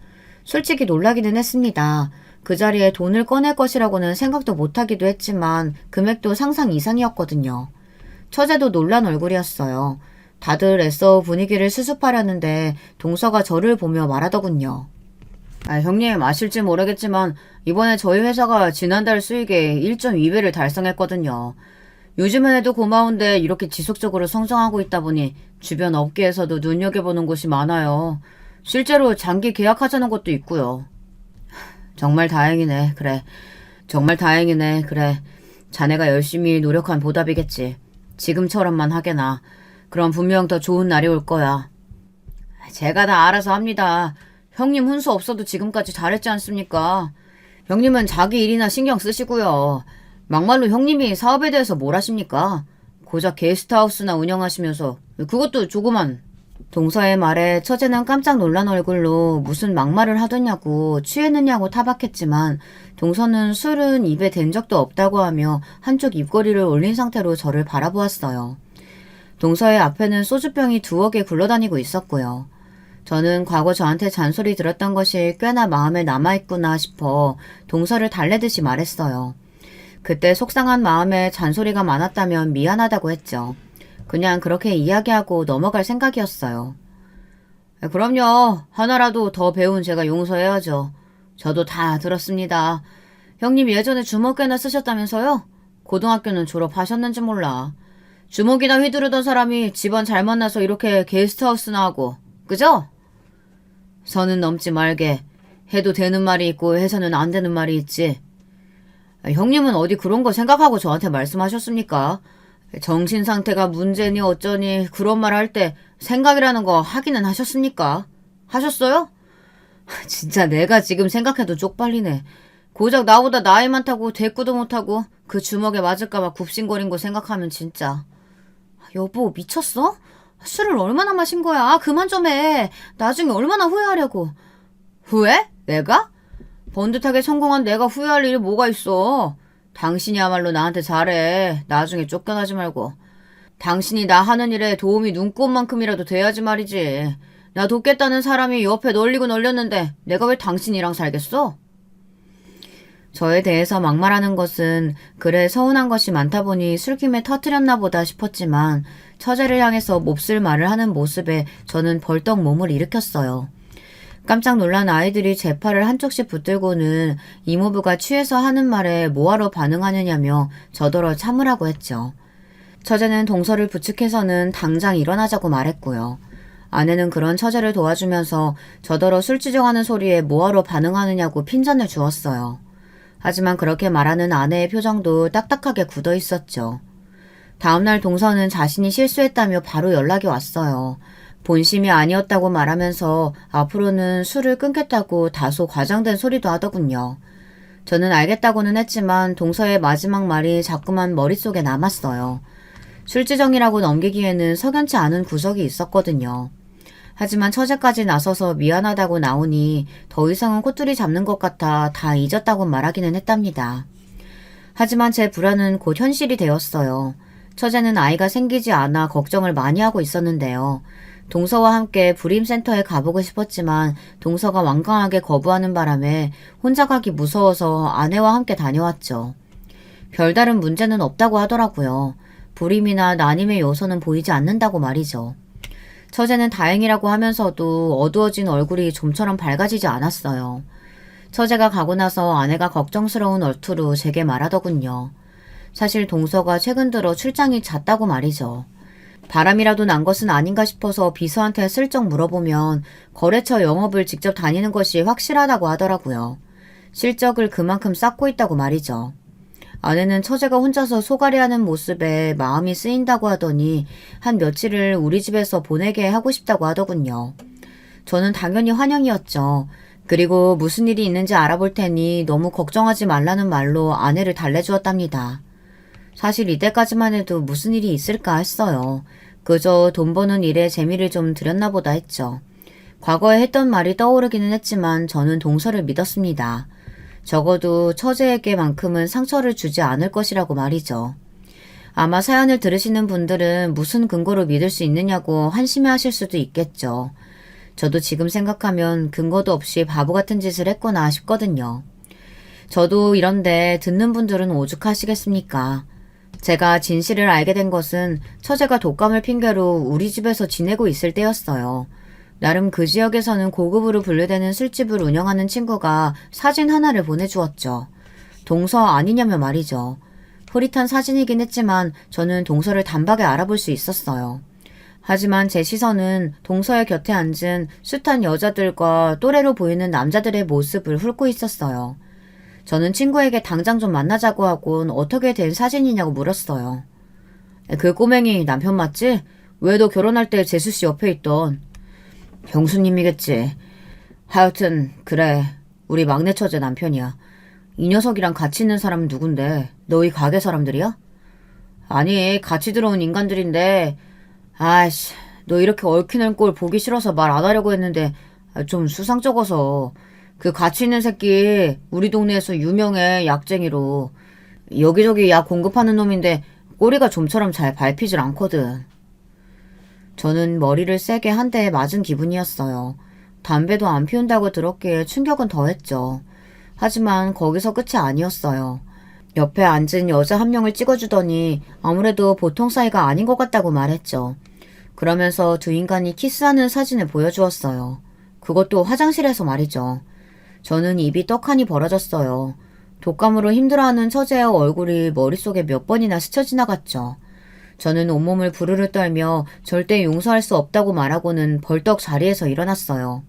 솔직히 놀라기는 했습니다. 그 자리에 돈을 꺼낼 것이라고는 생각도 못하기도 했지만 금액도 상상 이상이었거든요. 처제도 놀란 얼굴이었어요. 다들 애써 분위기를 수습하려는데 동서가 저를 보며 말하더군요. 형님 아실지 모르겠지만 이번에 저희 회사가 지난달 수익의 1.2배를 달성했거든요. 요즘은 해도 고마운데 이렇게 지속적으로 성장하고 있다 보니 주변 업계에서도 눈여겨보는 곳이 많아요. 실제로 장기 계약하자는 것도 있고요. 정말 다행이네. 그래. 정말 다행이네. 그래. 자네가 열심히 노력한 보답이겠지. 지금처럼만 하게나. 그럼 분명 더 좋은 날이 올 거야. 제가 다 알아서 합니다. 형님 훈수 없어도 지금까지 잘했지 않습니까? 형님은 자기 일이나 신경 쓰시고요. 막말로 형님이 사업에 대해서 뭘 하십니까? 고작 게스트하우스나 운영하시면서 그것도 조그만. 동서의 말에 처제는 깜짝 놀란 얼굴로 무슨 막말을 하더냐고 취했느냐고 타박했지만 동서는 술은 입에 댄 적도 없다고 하며 한쪽 입꼬리를 올린 상태로 저를 바라보았어요. 동서의 앞에는 소주병이 두어 개 굴러다니고 있었고요. 저는 과거 저한테 잔소리 들었던 것이 꽤나 마음에 남아있구나 싶어 동서를 달래듯이 말했어요. 그때 속상한 마음에 잔소리가 많았다면 미안하다고 했죠. 그냥 그렇게 이야기하고 넘어갈 생각이었어요. 그럼요. 하나라도 더 배운 제가 용서해야죠. 저도 다 들었습니다. 형님 예전에 주먹깨나 쓰셨다면서요? 고등학교는 졸업하셨는지 몰라. 주먹이나 휘두르던 사람이 집안 잘 만나서 이렇게 게스트하우스나 하고, 그죠? 선은 넘지 말게. 해도 되는 말이 있고 해서는 안 되는 말이 있지. 형님은 어디 그런 거 생각하고 저한테 말씀하셨습니까? 정신 상태가 문제니 어쩌니 그런 말 할 때 생각이라는 거 하기는 하셨습니까? 하셨어요? 진짜 내가 지금 생각해도 쪽팔리네. 고작 나보다 나이 많다고 대꾸도 못하고 그 주먹에 맞을까봐 굽신거린 거 생각하면 진짜. 여보 미쳤어? 술을 얼마나 마신 거야? 그만 좀 해. 나중에 얼마나 후회하려고. 후회? 내가? 번듯하게 성공한 내가 후회할 일이 뭐가 있어. 당신이야말로 나한테 잘해. 나중에 쫓겨나지 말고. 당신이 나 하는 일에 도움이 눈꼽만큼이라도 돼야지 말이지. 나 돕겠다는 사람이 옆에 널리고 널렸는데 내가 왜 당신이랑 살겠어? 저에 대해서 막말하는 것은 그래 서운한 것이 많다 보니 술김에 터뜨렸나 보다 싶었지만 처제를 향해서 몹쓸 말을 하는 모습에 저는 벌떡 몸을 일으켰어요. 깜짝 놀란 아이들이 제 팔을 한쪽씩 붙들고는 이모부가 취해서 하는 말에 뭐하러 반응하느냐며 저더러 참으라고 했죠. 처제는 동서를 부축해서는 당장 일어나자고 말했고요. 아내는 그런 처제를 도와주면서 저더러 술 지정하는 소리에 뭐하러 반응하느냐고 핀잔을 주었어요. 하지만 그렇게 말하는 아내의 표정도 딱딱하게 굳어 있었죠. 다음날 동서는 자신이 실수했다며 바로 연락이 왔어요. 본심이 아니었다고 말하면서 앞으로는 술을 끊겠다고 다소 과장된 소리도 하더군요. 저는 알겠다고는 했지만 동서의 마지막 말이 자꾸만 머릿속에 남았어요. 술지정이라고 넘기기에는 석연치 않은 구석이 있었거든요. 하지만 처제까지 나서서 미안하다고 나오니 더 이상은 꼬투리 잡는 것 같아 다 잊었다고 말하기는 했답니다. 하지만 제 불안은 곧 현실이 되었어요. 처제는 아이가 생기지 않아 걱정을 많이 하고 있었는데요. 동서와 함께 불임센터에 가보고 싶었지만 동서가 완강하게 거부하는 바람에 혼자 가기 무서워서 아내와 함께 다녀왔죠. 별다른 문제는 없다고 하더라고요. 불임이나 난임의 요소는 보이지 않는다고 말이죠. 처제는 다행이라고 하면서도 어두워진 얼굴이 좀처럼 밝아지지 않았어요. 처제가 가고 나서 아내가 걱정스러운 얼투로 제게 말하더군요. 사실 동서가 최근 들어 출장이 잦다고 말이죠. 바람이라도 난 것은 아닌가 싶어서 비서한테 슬쩍 물어보면 거래처 영업을 직접 다니는 것이 확실하다고 하더라고요. 실적을 그만큼 쌓고 있다고 말이죠. 아내는 처제가 혼자서 소가리하는 모습에 마음이 쓰인다고 하더니 한 며칠을 우리 집에서 보내게 하고 싶다고 하더군요. 저는 당연히 환영이었죠. 그리고 무슨 일이 있는지 알아볼 테니 너무 걱정하지 말라는 말로 아내를 달래주었답니다. 사실 이때까지만 해도 무슨 일이 있을까 했어요. 그저 돈 버는 일에 재미를 좀 들였나 보다 했죠. 과거에 했던 말이 떠오르기는 했지만 저는 동서를 믿었습니다. 적어도 처제에게만큼은 상처를 주지 않을 것이라고 말이죠. 아마 사연을 들으시는 분들은 무슨 근거로 믿을 수 있느냐고 한심해하실 수도 있겠죠. 저도 지금 생각하면 근거도 없이 바보 같은 짓을 했구나 싶거든요. 저도 이런데 듣는 분들은 오죽하시겠습니까? 제가 진실을 알게 된 것은 처제가 독감을 핑계로 우리 집에서 지내고 있을 때였어요. 나름 그 지역에서는 고급으로 분류되는 술집을 운영하는 친구가 사진 하나를 보내주었죠. 동서 아니냐며 말이죠. 흐릿한 사진이긴 했지만 저는 동서를 단박에 알아볼 수 있었어요. 하지만 제 시선은 동서의 곁에 앉은 숱한 여자들과 또래로 보이는 남자들의 모습을 훑고 있었어요. 저는 친구에게 당장 좀 만나자고 하곤 어떻게 된 사진이냐고 물었어요. 그 꼬맹이 남편 맞지? 왜 너 결혼할 때 재수씨 옆에 있던. 형수님이겠지. 하여튼 그래. 우리 막내 처제 남편이야. 이 녀석이랑 같이 있는 사람은 누군데? 너희 가게 사람들이야? 아니 같이 들어온 인간들인데 아이씨 너 이렇게 얽히는 꼴 보기 싫어서 말 안 하려고 했는데 좀 수상쩍어서. 그 같이 있는 새끼 우리 동네에서 유명해 약쟁이로. 여기저기 약 공급하는 놈인데 꼬리가 좀처럼 잘 밟히질 않거든. 저는 머리를 세게 한 대 맞은 기분이었어요. 담배도 안 피운다고 들었기에 충격은 더했죠. 하지만 거기서 끝이 아니었어요. 옆에 앉은 여자 한 명을 찍어주더니 아무래도 보통 사이가 아닌 것 같다고 말했죠. 그러면서 두 인간이 키스하는 사진을 보여주었어요. 그것도 화장실에서 말이죠. 저는 입이 떡하니 벌어졌어요. 독감으로 힘들어하는 처제의 얼굴이 머릿속에 몇 번이나 스쳐 지나갔죠. 저는 온몸을 부르르 떨며 절대 용서할 수 없다고 말하고는 벌떡 자리에서 일어났어요.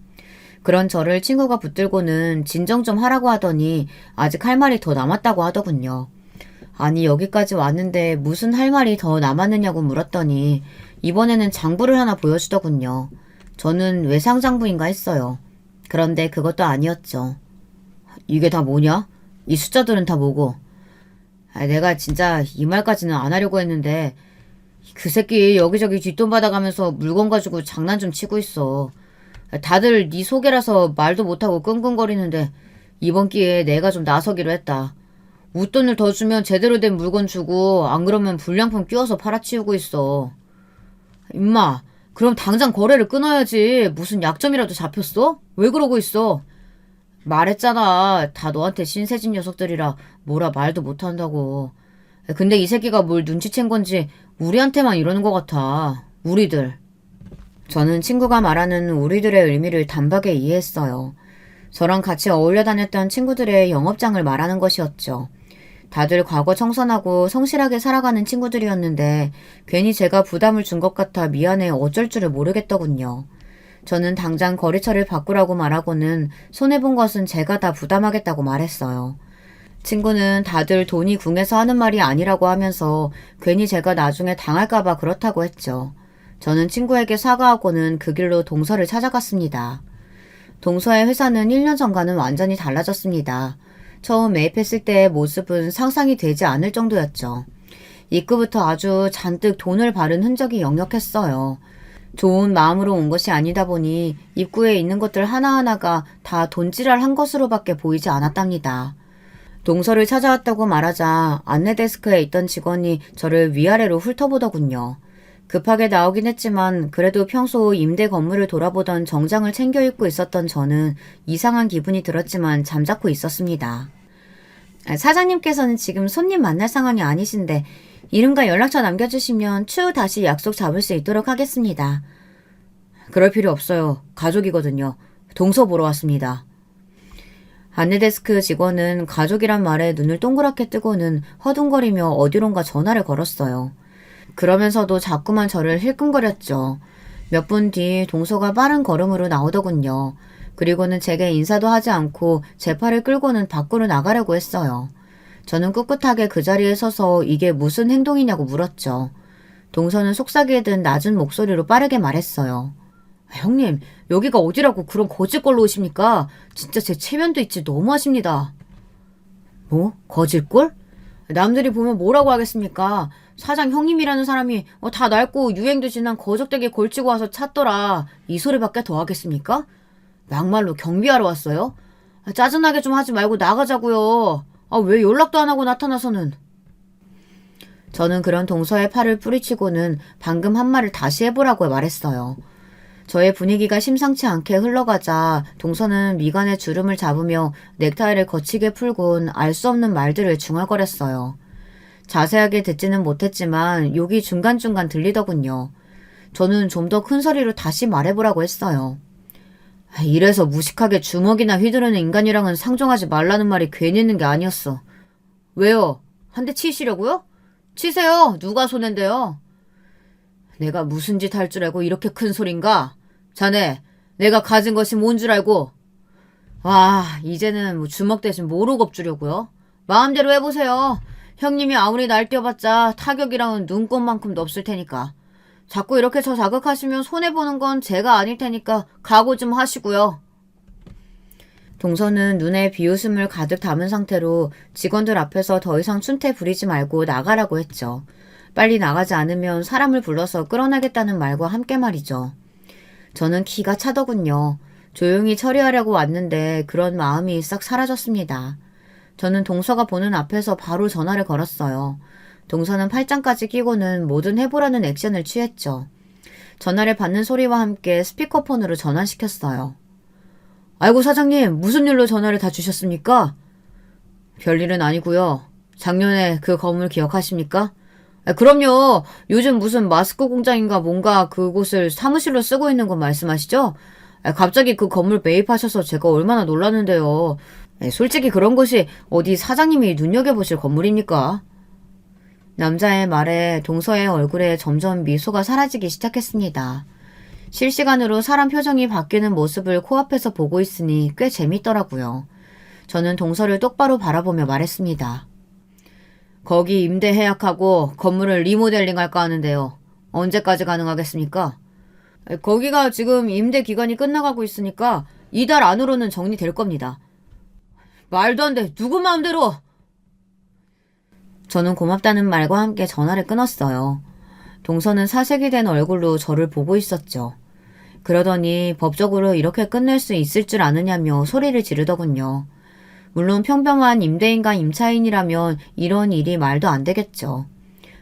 그런 저를 친구가 붙들고는 진정 좀 하라고 하더니 아직 할 말이 더 남았다고 하더군요. 아니 여기까지 왔는데 무슨 할 말이 더 남았느냐고 물었더니 이번에는 장부를 하나 보여주더군요. 저는 외상장부인가 했어요. 그런데 그것도 아니었죠. 이게 다 뭐냐? 이 숫자들은 다 뭐고? 내가 진짜 이 말까지는 안 하려고 했는데 그 새끼 여기저기 뒷돈 받아가면서 물건 가지고 장난 좀 치고 있어. 다들 네 소개라서 말도 못하고 끙끙거리는데 이번 기회에 내가 좀 나서기로 했다. 웃돈을 더 주면 제대로 된 물건 주고 안 그러면 불량품 끼워서 팔아치우고 있어. 임마, 그럼 당장 거래를 끊어야지. 무슨 약점이라도 잡혔어? 왜 그러고 있어? 말했잖아. 다 너한테 신세진 녀석들이라 뭐라 말도 못한다고. 근데 이 새끼가 뭘 눈치챈 건지 우리한테만 이러는 것 같아. 우리들. 저는 친구가 말하는 우리들의 의미를 단박에 이해했어요. 저랑 같이 어울려 다녔던 친구들의 영업장을 말하는 것이었죠. 다들 과거 청산하고 성실하게 살아가는 친구들이었는데 괜히 제가 부담을 준 것 같아 미안해 어쩔 줄을 모르겠더군요. 저는 당장 거래처를 바꾸라고 말하고는 손해본 것은 제가 다 부담하겠다고 말했어요. 친구는 다들 돈이 궁해서 하는 말이 아니라고 하면서 괜히 제가 나중에 당할까봐 그렇다고 했죠. 저는 친구에게 사과하고는 그 길로 동서를 찾아갔습니다. 동서의 회사는 1년 전과는 완전히 달라졌습니다. 처음 매입했을 때의 모습은 상상이 되지 않을 정도였죠. 입구부터 아주 잔뜩 돈을 바른 흔적이 역력했어요. 좋은 마음으로 온 것이 아니다 보니 입구에 있는 것들 하나하나가 다 돈지랄한 것으로밖에 보이지 않았답니다. 동서를 찾아왔다고 말하자 안내데스크에 있던 직원이 저를 위아래로 훑어보더군요. 급하게 나오긴 했지만 그래도 평소 임대 건물을 돌아보던 정장을 챙겨 입고 있었던 저는 이상한 기분이 들었지만 잠자코 있었습니다. 사장님께서는 지금 손님 만날 상황이 아니신데 이름과 연락처 남겨주시면 추후 다시 약속 잡을 수 있도록 하겠습니다. 그럴 필요 없어요. 가족이거든요. 동서 보러 왔습니다. 안내데스크 직원은 가족이란 말에 눈을 동그랗게 뜨고는 허둥거리며 어디론가 전화를 걸었어요. 그러면서도 자꾸만 저를 힐끔거렸죠. 몇 분 뒤 동서가 빠른 걸음으로 나오더군요. 그리고는 제게 인사도 하지 않고 제 팔을 끌고는 밖으로 나가려고 했어요. 저는 꿋꿋하게 그 자리에 서서 이게 무슨 행동이냐고 물었죠. 동서는 속삭이에 든 낮은 목소리로 빠르게 말했어요. 형님, 여기가 어디라고 그런 거짓골로 오십니까? 진짜 제 체면도 있지 너무하십니다. 뭐? 거짓골? 남들이 보면 뭐라고 하겠습니까? 사장 형님이라는 사람이 다 낡고 유행도 지난 거적대게 걸치고 와서 찾더라. 이 소리밖에 더 하겠습니까? 막말로 경비하러 왔어요? 짜증나게 좀 하지 말고 나가자고요. 왜 연락도 안 하고 나타나서는. 저는 그런 동서의 팔을 뿌리치고는 방금 한 말을 다시 해보라고 말했어요. 저의 분위기가 심상치 않게 흘러가자 동서는 미간에 주름을 잡으며 넥타이를 거치게 풀곤 알 수 없는 말들을 중얼거렸어요. 자세하게 듣지는 못했지만 욕이 중간중간 들리더군요. 저는 좀 더 큰 소리로 다시 말해보라고 했어요. 이래서 무식하게 주먹이나 휘두르는 인간이랑은 상종하지 말라는 말이 괜히 있는 게 아니었어. 왜요? 한 대 치시려고요? 치세요. 누가 손해인데요? 내가 무슨 짓 할 줄 알고 이렇게 큰 소린가? 자네, 내가 가진 것이 뭔 줄 알고? 와, 이제는 주먹 대신 모로 겁주려고요? 마음대로 해보세요. 형님이 아무리 날뛰어봤자 타격이랑은 눈꼽만큼도 없을 테니까. 자꾸 이렇게 저 자극하시면 손해보는 건 제가 아닐 테니까 각오 좀 하시고요. 동서는 눈에 비웃음을 가득 담은 상태로 직원들 앞에서 더 이상 춘태 부리지 말고 나가라고 했죠. 빨리 나가지 않으면 사람을 불러서 끌어내겠다는 말과 함께 말이죠. 저는 기가 차더군요. 조용히 처리하려고 왔는데 그런 마음이 싹 사라졌습니다. 저는 동서가 보는 앞에서 바로 전화를 걸었어요. 동서는 팔짱까지 끼고는 뭐든 해보라는 액션을 취했죠. 전화를 받는 소리와 함께 스피커폰으로 전환시켰어요. 아이고 사장님, 무슨 일로 전화를 다 주셨습니까? 별일은 아니고요. 작년에 그 건물 기억하십니까? 그럼요. 요즘 무슨 마스크 공장인가 뭔가 그곳을 사무실로 쓰고 있는 건 말씀하시죠? 갑자기 그 건물 매입하셔서 제가 얼마나 놀랐는데요. 솔직히 그런 곳이 어디 사장님이 눈여겨보실 건물입니까? 남자의 말에 동서의 얼굴에 점점 미소가 사라지기 시작했습니다. 실시간으로 사람 표정이 바뀌는 모습을 코앞에서 보고 있으니 꽤 재밌더라고요. 저는 동서를 똑바로 바라보며 말했습니다. 거기 임대 해약하고 건물을 리모델링 할까 하는데요. 언제까지 가능하겠습니까? 거기가 지금 임대 기간이 끝나가고 있으니까 이달 안으로는 정리될 겁니다. 말도 안 돼. 누구 마음대로. 저는 고맙다는 말과 함께 전화를 끊었어요. 동서는 사색이 된 얼굴로 저를 보고 있었죠. 그러더니 법적으로 이렇게 끝낼 수 있을 줄 아느냐며 소리를 지르더군요. 물론 평범한 임대인과 임차인이라면 이런 일이 말도 안 되겠죠.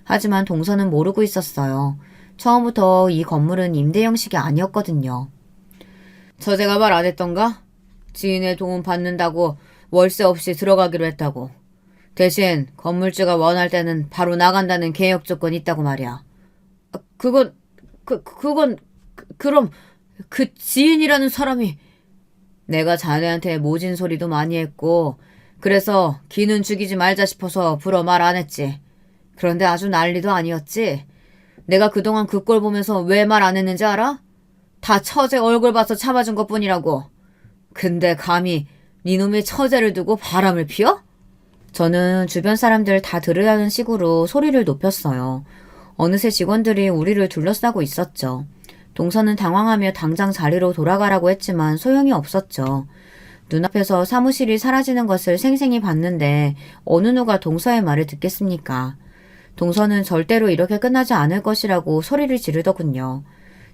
하지만 동서는 모르고 있었어요. 처음부터 이 건물은 임대 형식이 아니었거든요. 처제가 말 안 했던가? 지인의 도움 받는다고 월세 없이 들어가기로 했다고. 대신 건물주가 원할 때는 바로 나간다는 계약 조건이 있다고 말이야. 그럼 그 지인이라는 사람이 내가 자네한테 모진 소리도 많이 했고 그래서 기는 죽이지 말자 싶어서 불어 말 안 했지. 그런데 아주 난리도 아니었지. 내가 그동안 그 꼴 보면서 왜 말 안 했는지 알아? 다 처제 얼굴 봐서 참아준 것뿐이라고. 근데 감히 니놈의 처제를 두고 바람을 피워? 저는 주변 사람들 다 들으라는 식으로 소리를 높였어요. 어느새 직원들이 우리를 둘러싸고 있었죠. 동서는 당황하며 당장 자리로 돌아가라고 했지만 소용이 없었죠. 눈앞에서 사무실이 사라지는 것을 생생히 봤는데 어느 누가 동서의 말을 듣겠습니까? 동서는 절대로 이렇게 끝나지 않을 것이라고 소리를 지르더군요.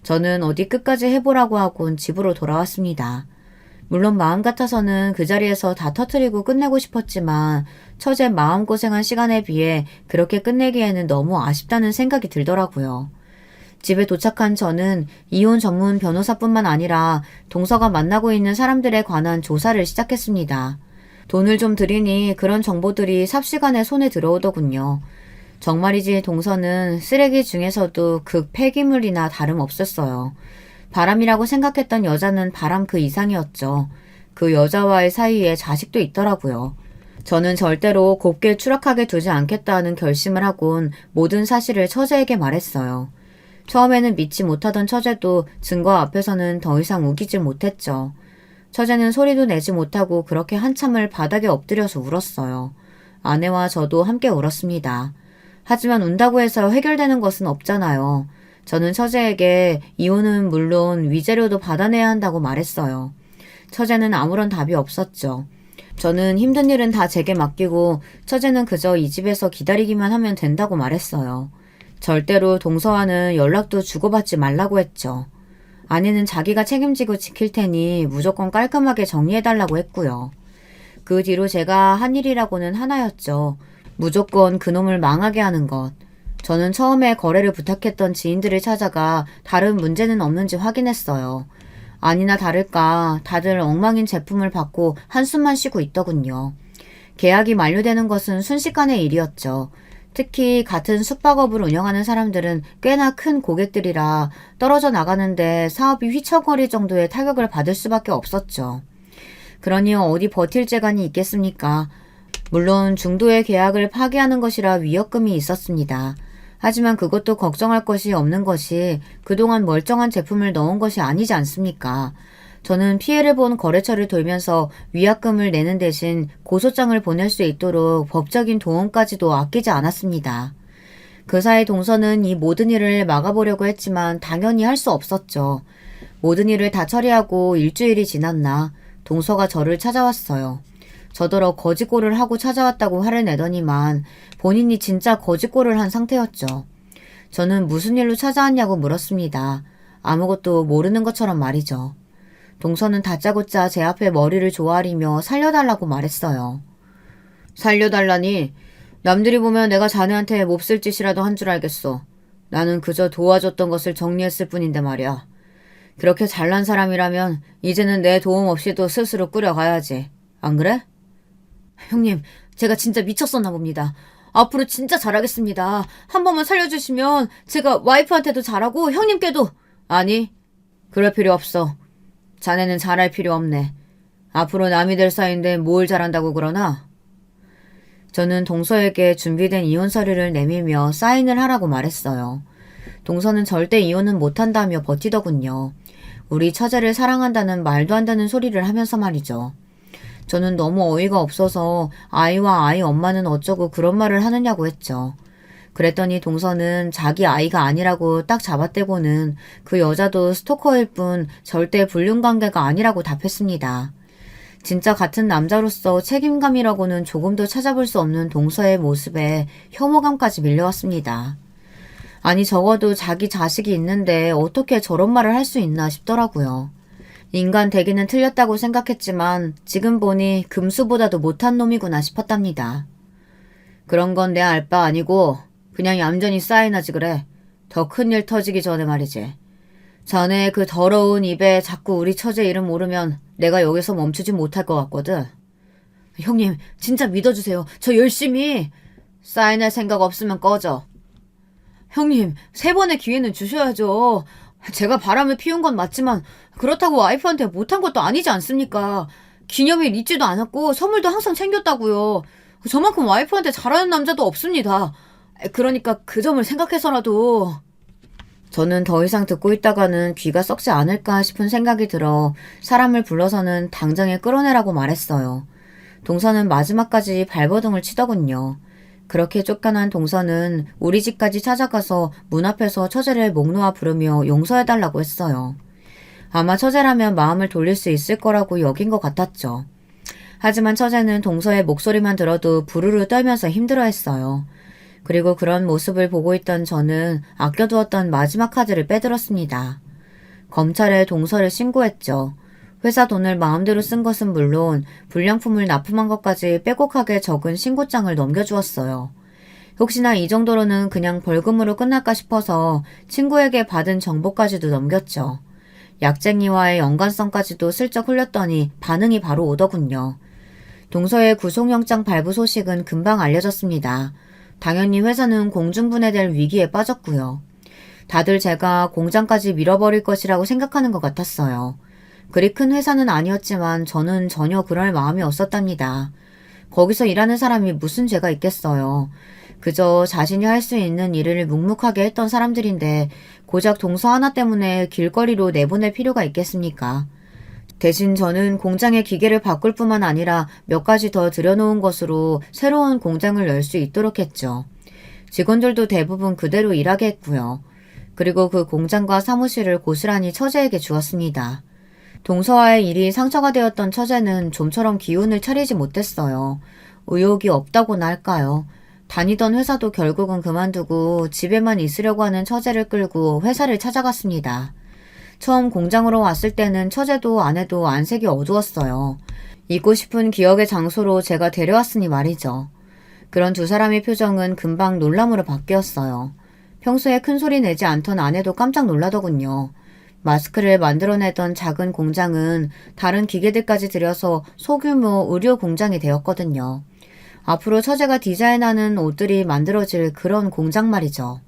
저는 어디 끝까지 해보라고 하곤 집으로 돌아왔습니다. 물론 마음 같아서는 그 자리에서 다 터뜨리고 끝내고 싶었지만 처제 마음고생한 시간에 비해 그렇게 끝내기에는 너무 아쉽다는 생각이 들더라고요. 집에 도착한 저는 이혼 전문 변호사뿐만 아니라 동서가 만나고 있는 사람들에 관한 조사를 시작했습니다. 돈을 좀 들이니 그런 정보들이 삽시간에 손에 들어오더군요. 정말이지 동서는 쓰레기 중에서도 극 폐기물이나 다름없었어요. 바람이라고 생각했던 여자는 바람 그 이상이었죠. 그 여자와의 사이에 자식도 있더라고요. 저는 절대로 곱게 추락하게 두지 않겠다는 결심을 하곤 모든 사실을 처제에게 말했어요. 처음에는 믿지 못하던 처제도 증거 앞에서는 더 이상 우기지 못했죠. 처제는 소리도 내지 못하고 그렇게 한참을 바닥에 엎드려서 울었어요. 아내와 저도 함께 울었습니다. 하지만 운다고 해서 해결되는 것은 없잖아요. 저는 처제에게 이혼은 물론 위자료도 받아내야 한다고 말했어요. 처제는 아무런 답이 없었죠. 저는 힘든 일은 다 제게 맡기고 처제는 그저 이 집에서 기다리기만 하면 된다고 말했어요. 절대로 동서와는 연락도 주고받지 말라고 했죠. 아내는 자기가 책임지고 지킬 테니 무조건 깔끔하게 정리해달라고 했고요. 그 뒤로 제가 한 일이라고는 하나였죠. 무조건 그놈을 망하게 하는 것. 저는 처음에 거래를 부탁했던 지인들을 찾아가 다른 문제는 없는지 확인했어요. 아니나 다를까 다들 엉망인 제품을 받고 한숨만 쉬고 있더군요. 계약이 만료되는 것은 순식간의 일이었죠. 특히 같은 숙박업을 운영하는 사람들은 꽤나 큰 고객들이라 떨어져 나가는데 사업이 휘청거릴 정도의 타격을 받을 수밖에 없었죠. 그러니 어디 버틸 재간이 있겠습니까? 물론 중도의 계약을 파기하는 것이라 위약금이 있었습니다. 하지만 그것도 걱정할 것이 없는 것이 그동안 멀쩡한 제품을 넣은 것이 아니지 않습니까? 저는 피해를 본 거래처를 돌면서 위약금을 내는 대신 고소장을 보낼 수 있도록 법적인 도움까지도 아끼지 않았습니다. 그 사이 동서는 이 모든 일을 막아보려고 했지만 당연히 할 수 없었죠. 모든 일을 다 처리하고 일주일이 지났나 동서가 저를 찾아왔어요. 저더러 거짓골을 하고 찾아왔다고 화를 내더니만 본인이 진짜 거짓골을 한 상태였죠. 저는 무슨 일로 찾아왔냐고 물었습니다. 아무것도 모르는 것처럼 말이죠. 동서는 다짜고짜 제 앞에 머리를 조아리며 살려달라고 말했어요. 살려달라니? 남들이 보면 내가 자네한테 몹쓸 짓이라도 한 줄 알겠어. 나는 그저 도와줬던 것을 정리했을 뿐인데 말이야. 그렇게 잘난 사람이라면 이제는 내 도움 없이도 스스로 꾸려가야지. 안 그래? 형님, 제가 진짜 미쳤었나 봅니다. 앞으로 진짜 잘하겠습니다. 한 번만 살려주시면 제가 와이프한테도 잘하고 형님께도. 아니, 그럴 필요 없어. 자네는 잘할 필요 없네. 앞으로 남이 될 사이인데 뭘 잘한다고 그러나? 저는 동서에게 준비된 이혼 서류를 내밀며 사인을 하라고 말했어요. 동서는 절대 이혼은 못한다며 버티더군요. 우리 처제를 사랑한다는 말도 안 되는 소리를 하면서 말이죠. 저는 너무 어이가 없어서 아이와 아이 엄마는 어쩌고 그런 말을 하느냐고 했죠. 그랬더니 동서는 자기 아이가 아니라고 딱 잡아떼고는 그 여자도 스토커일 뿐 절대 불륜관계가 아니라고 답했습니다. 진짜 같은 남자로서 책임감이라고는 조금도 찾아볼 수 없는 동서의 모습에 혐오감까지 밀려왔습니다. 아니 적어도 자기 자식이 있는데 어떻게 저런 말을 할 수 있나 싶더라고요. 인간 대기는 틀렸다고 생각했지만 지금 보니 금수보다도 못한 놈이구나 싶었답니다. 그런 건 내 알 바 아니고 그냥 얌전히 사인하지 그래. 더 큰일 터지기 전에 말이지. 자네 그 더러운 입에 자꾸 우리 처제 이름 모르면 내가 여기서 멈추지 못할 것 같거든. 형님 진짜 믿어주세요. 저 열심히. 사인할 생각 없으면 꺼져. 형님 3번의 기회는 주셔야죠. 제가 바람을 피운 건 맞지만 그렇다고 와이프한테 못한 것도 아니지 않습니까? 기념일 잊지도 않았고 선물도 항상 챙겼다고요. 저만큼 와이프한테 잘하는 남자도 없습니다. 그러니까 그 점을 생각해서라도. 저는 더 이상 듣고 있다가는 귀가 썩지 않을까 싶은 생각이 들어 사람을 불러서는 당장에 끌어내라고 말했어요. 동서는 마지막까지 발버둥을 치더군요. 그렇게 쫓겨난 동서는 우리 집까지 찾아가서 문 앞에서 처제를 목 놓아 부르며 용서해달라고 했어요. 아마 처제라면 마음을 돌릴 수 있을 거라고 여긴 것 같았죠. 하지만 처제는 동서의 목소리만 들어도 부르르 떨면서 힘들어했어요. 그리고 그런 모습을 보고 있던 저는 아껴두었던 마지막 카드를 빼들었습니다. 검찰에 동서를 신고했죠. 회사 돈을 마음대로 쓴 것은 물론 불량품을 납품한 것까지 빼곡하게 적은 신고장을 넘겨주었어요. 혹시나 이 정도로는 그냥 벌금으로 끝날까 싶어서 친구에게 받은 정보까지도 넘겼죠. 약쟁이와의 연관성까지도 슬쩍 흘렸더니 반응이 바로 오더군요. 동서의 구속영장 발부 소식은 금방 알려졌습니다. 당연히 회사는 공중분해될 위기에 빠졌고요. 다들 제가 공장까지 밀어버릴 것이라고 생각하는 것 같았어요. 그리 큰 회사는 아니었지만 저는 전혀 그럴 마음이 없었답니다. 거기서 일하는 사람이 무슨 죄가 있겠어요. 그저 자신이 할 수 있는 일을 묵묵하게 했던 사람들인데 고작 동서 하나 때문에 길거리로 내보낼 필요가 있겠습니까? 대신 저는 공장의 기계를 바꿀 뿐만 아니라 몇 가지 더 들여놓은 것으로 새로운 공장을 열 수 있도록 했죠. 직원들도 대부분 그대로 일하게 했고요. 그리고 그 공장과 사무실을 고스란히 처제에게 주었습니다. 동서와의 일이 상처가 되었던 처제는 좀처럼 기운을 차리지 못했어요. 의욕이 없다고나 할까요? 다니던 회사도 결국은 그만두고 집에만 있으려고 하는 처제를 끌고 회사를 찾아갔습니다. 처음 공장으로 왔을 때는 처제도 아내도 안색이 어두웠어요. 잊고 싶은 기억의 장소로 제가 데려왔으니 말이죠. 그런 두 사람의 표정은 금방 놀람으로 바뀌었어요. 평소에 큰 소리 내지 않던 아내도 깜짝 놀라더군요. 마스크를 만들어내던 작은 공장은 다른 기계들까지 들여서 소규모 의료 공장이 되었거든요. 앞으로 처제가 디자인하는 옷들이 만들어질 그런 공장 말이죠.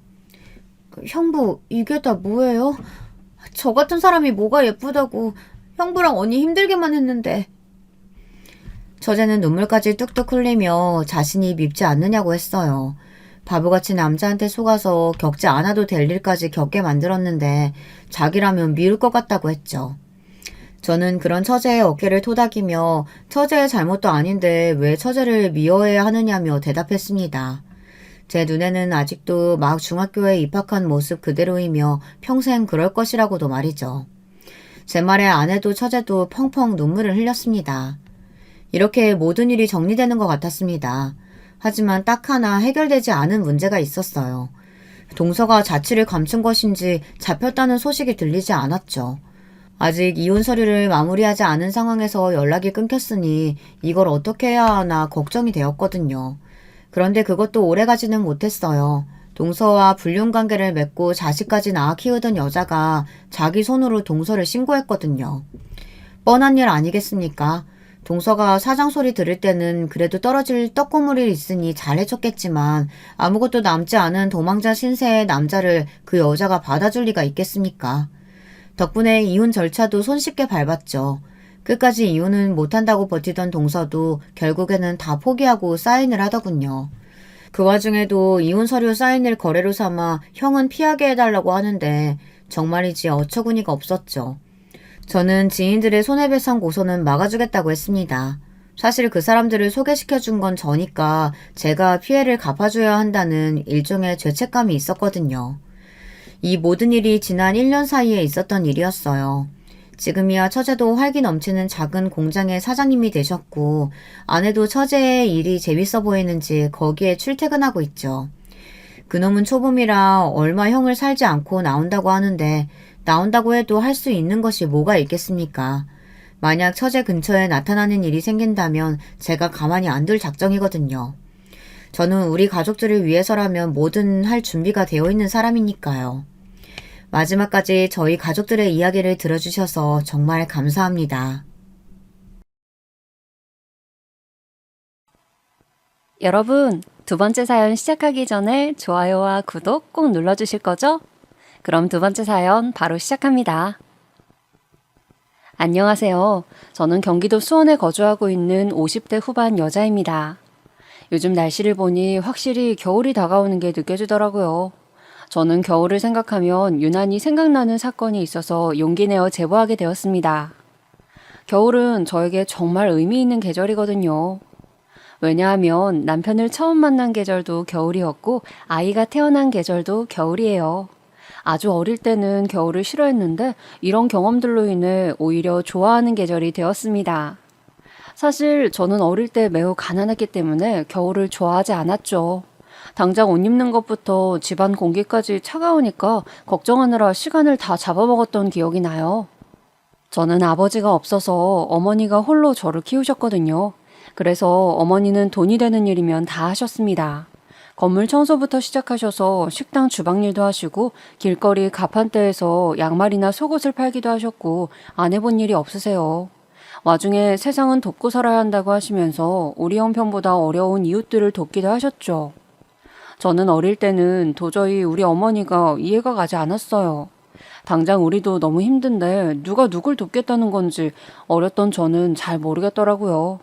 형부, 이게 다 뭐예요? 저 같은 사람이 뭐가 예쁘다고 형부랑 언니 힘들게만 했는데. 처제는 눈물까지 뚝뚝 흘리며 자신이 밉지 않느냐고 했어요. 바보같이 남자한테 속아서 겪지 않아도 될 일까지 겪게 만들었는데 자기라면 미울 것 같다고 했죠. 저는 그런 처제의 어깨를 토닥이며 처제의 잘못도 아닌데 왜 처제를 미워해야 하느냐며 대답했습니다. 제 눈에는 아직도 막 중학교에 입학한 모습 그대로이며 평생 그럴 것이라고도 말이죠. 제 말에 아내도 처제도 펑펑 눈물을 흘렸습니다. 이렇게 모든 일이 정리되는 것 같았습니다. 하지만 딱 하나 해결되지 않은 문제가 있었어요. 동서가 자취를 감춘 것인지 잡혔다는 소식이 들리지 않았죠. 아직 이혼 서류를 마무리하지 않은 상황에서 연락이 끊겼으니 이걸 어떻게 해야 하나 걱정이 되었거든요. 그런데 그것도 오래가지는 못했어요. 동서와 불륜관계를 맺고 자식까지 낳아 키우던 여자가 자기 손으로 동서를 신고했거든요. 뻔한 일 아니겠습니까? 동서가 사장 소리 들을 때는 그래도 떨어질 떡고물이 있으니 잘해줬겠지만 아무것도 남지 않은 도망자 신세의 남자를 그 여자가 받아줄 리가 있겠습니까? 덕분에 이혼 절차도 손쉽게 밟았죠. 끝까지 이혼은 못한다고 버티던 동서도 결국에는 다 포기하고 사인을 하더군요. 그 와중에도 이혼 서류 사인을 거래로 삼아 형은 피하게 해달라고 하는데 정말이지 어처구니가 없었죠. 저는 지인들의 손해배상 고소는 막아주겠다고 했습니다. 사실 그 사람들을 소개시켜준 건 저니까 제가 피해를 갚아줘야 한다는 일종의 죄책감이 있었거든요. 이 모든 일이 지난 1년 사이에 있었던 일이었어요. 지금이야 처제도 활기 넘치는 작은 공장의 사장님이 되셨고 아내도 처제의 일이 재밌어 보이는지 거기에 출퇴근하고 있죠. 그놈은 초범이라 얼마 형을 살지 않고 나온다고 하는데 나온다고 해도 할 수 있는 것이 뭐가 있겠습니까? 만약 처제 근처에 나타나는 일이 생긴다면 제가 가만히 안 둘 작정이거든요. 저는 우리 가족들을 위해서라면 뭐든 할 준비가 되어 있는 사람이니까요. 마지막까지 저희 가족들의 이야기를 들어주셔서 정말 감사합니다. 여러분, 두 번째 사연 시작하기 전에 좋아요와 구독 꼭 눌러주실 거죠? 그럼 두 번째 사연 바로 시작합니다. 안녕하세요. 저는 경기도 수원에 거주하고 있는 50대 후반 여자입니다. 요즘 날씨를 보니 확실히 겨울이 다가오는 게 느껴지더라고요. 저는 겨울을 생각하면 유난히 생각나는 사건이 있어서 용기 내어 제보하게 되었습니다. 겨울은 저에게 정말 의미 있는 계절이거든요. 왜냐하면 남편을 처음 만난 계절도 겨울이었고 아이가 태어난 계절도 겨울이에요. 아주 어릴 때는 겨울을 싫어했는데 이런 경험들로 인해 오히려 좋아하는 계절이 되었습니다. 사실 저는 어릴 때 매우 가난했기 때문에 겨울을 좋아하지 않았죠. 당장 옷 입는 것부터 집안 공기까지 차가우니까 걱정하느라 시간을 다 잡아먹었던 기억이 나요. 저는 아버지가 없어서 어머니가 홀로 저를 키우셨거든요. 그래서 어머니는 돈이 되는 일이면 다 하셨습니다. 건물 청소부터 시작하셔서 식당 주방일도 하시고 길거리 가판대에서 양말이나 속옷을 팔기도 하셨고 안 해본 일이 없으세요. 와중에 세상은 돕고 살아야 한다고 하시면서 우리 형편보다 어려운 이웃들을 돕기도 하셨죠. 저는 어릴 때는 도저히 우리 어머니가 이해가 가지 않았어요. 당장 우리도 너무 힘든데 누가 누굴 돕겠다는 건지 어렸던 저는 잘 모르겠더라고요.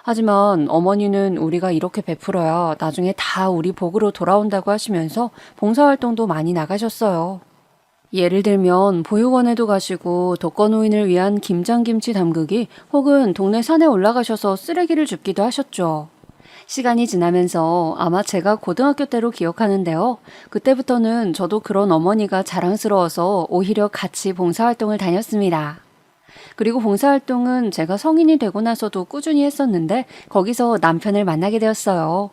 하지만 어머니는 우리가 이렇게 베풀어야 나중에 다 우리 복으로 돌아온다고 하시면서 봉사활동도 많이 나가셨어요. 예를 들면 보육원에도 가시고 독거노인을 위한 김장김치 담그기 혹은 동네 산에 올라가셔서 쓰레기를 줍기도 하셨죠. 시간이 지나면서 아마 제가 고등학교 때로 기억하는데요. 그때부터는 저도 그런 어머니가 자랑스러워서 오히려 같이 봉사활동을 다녔습니다. 그리고 봉사활동은 제가 성인이 되고 나서도 꾸준히 했었는데 거기서 남편을 만나게 되었어요.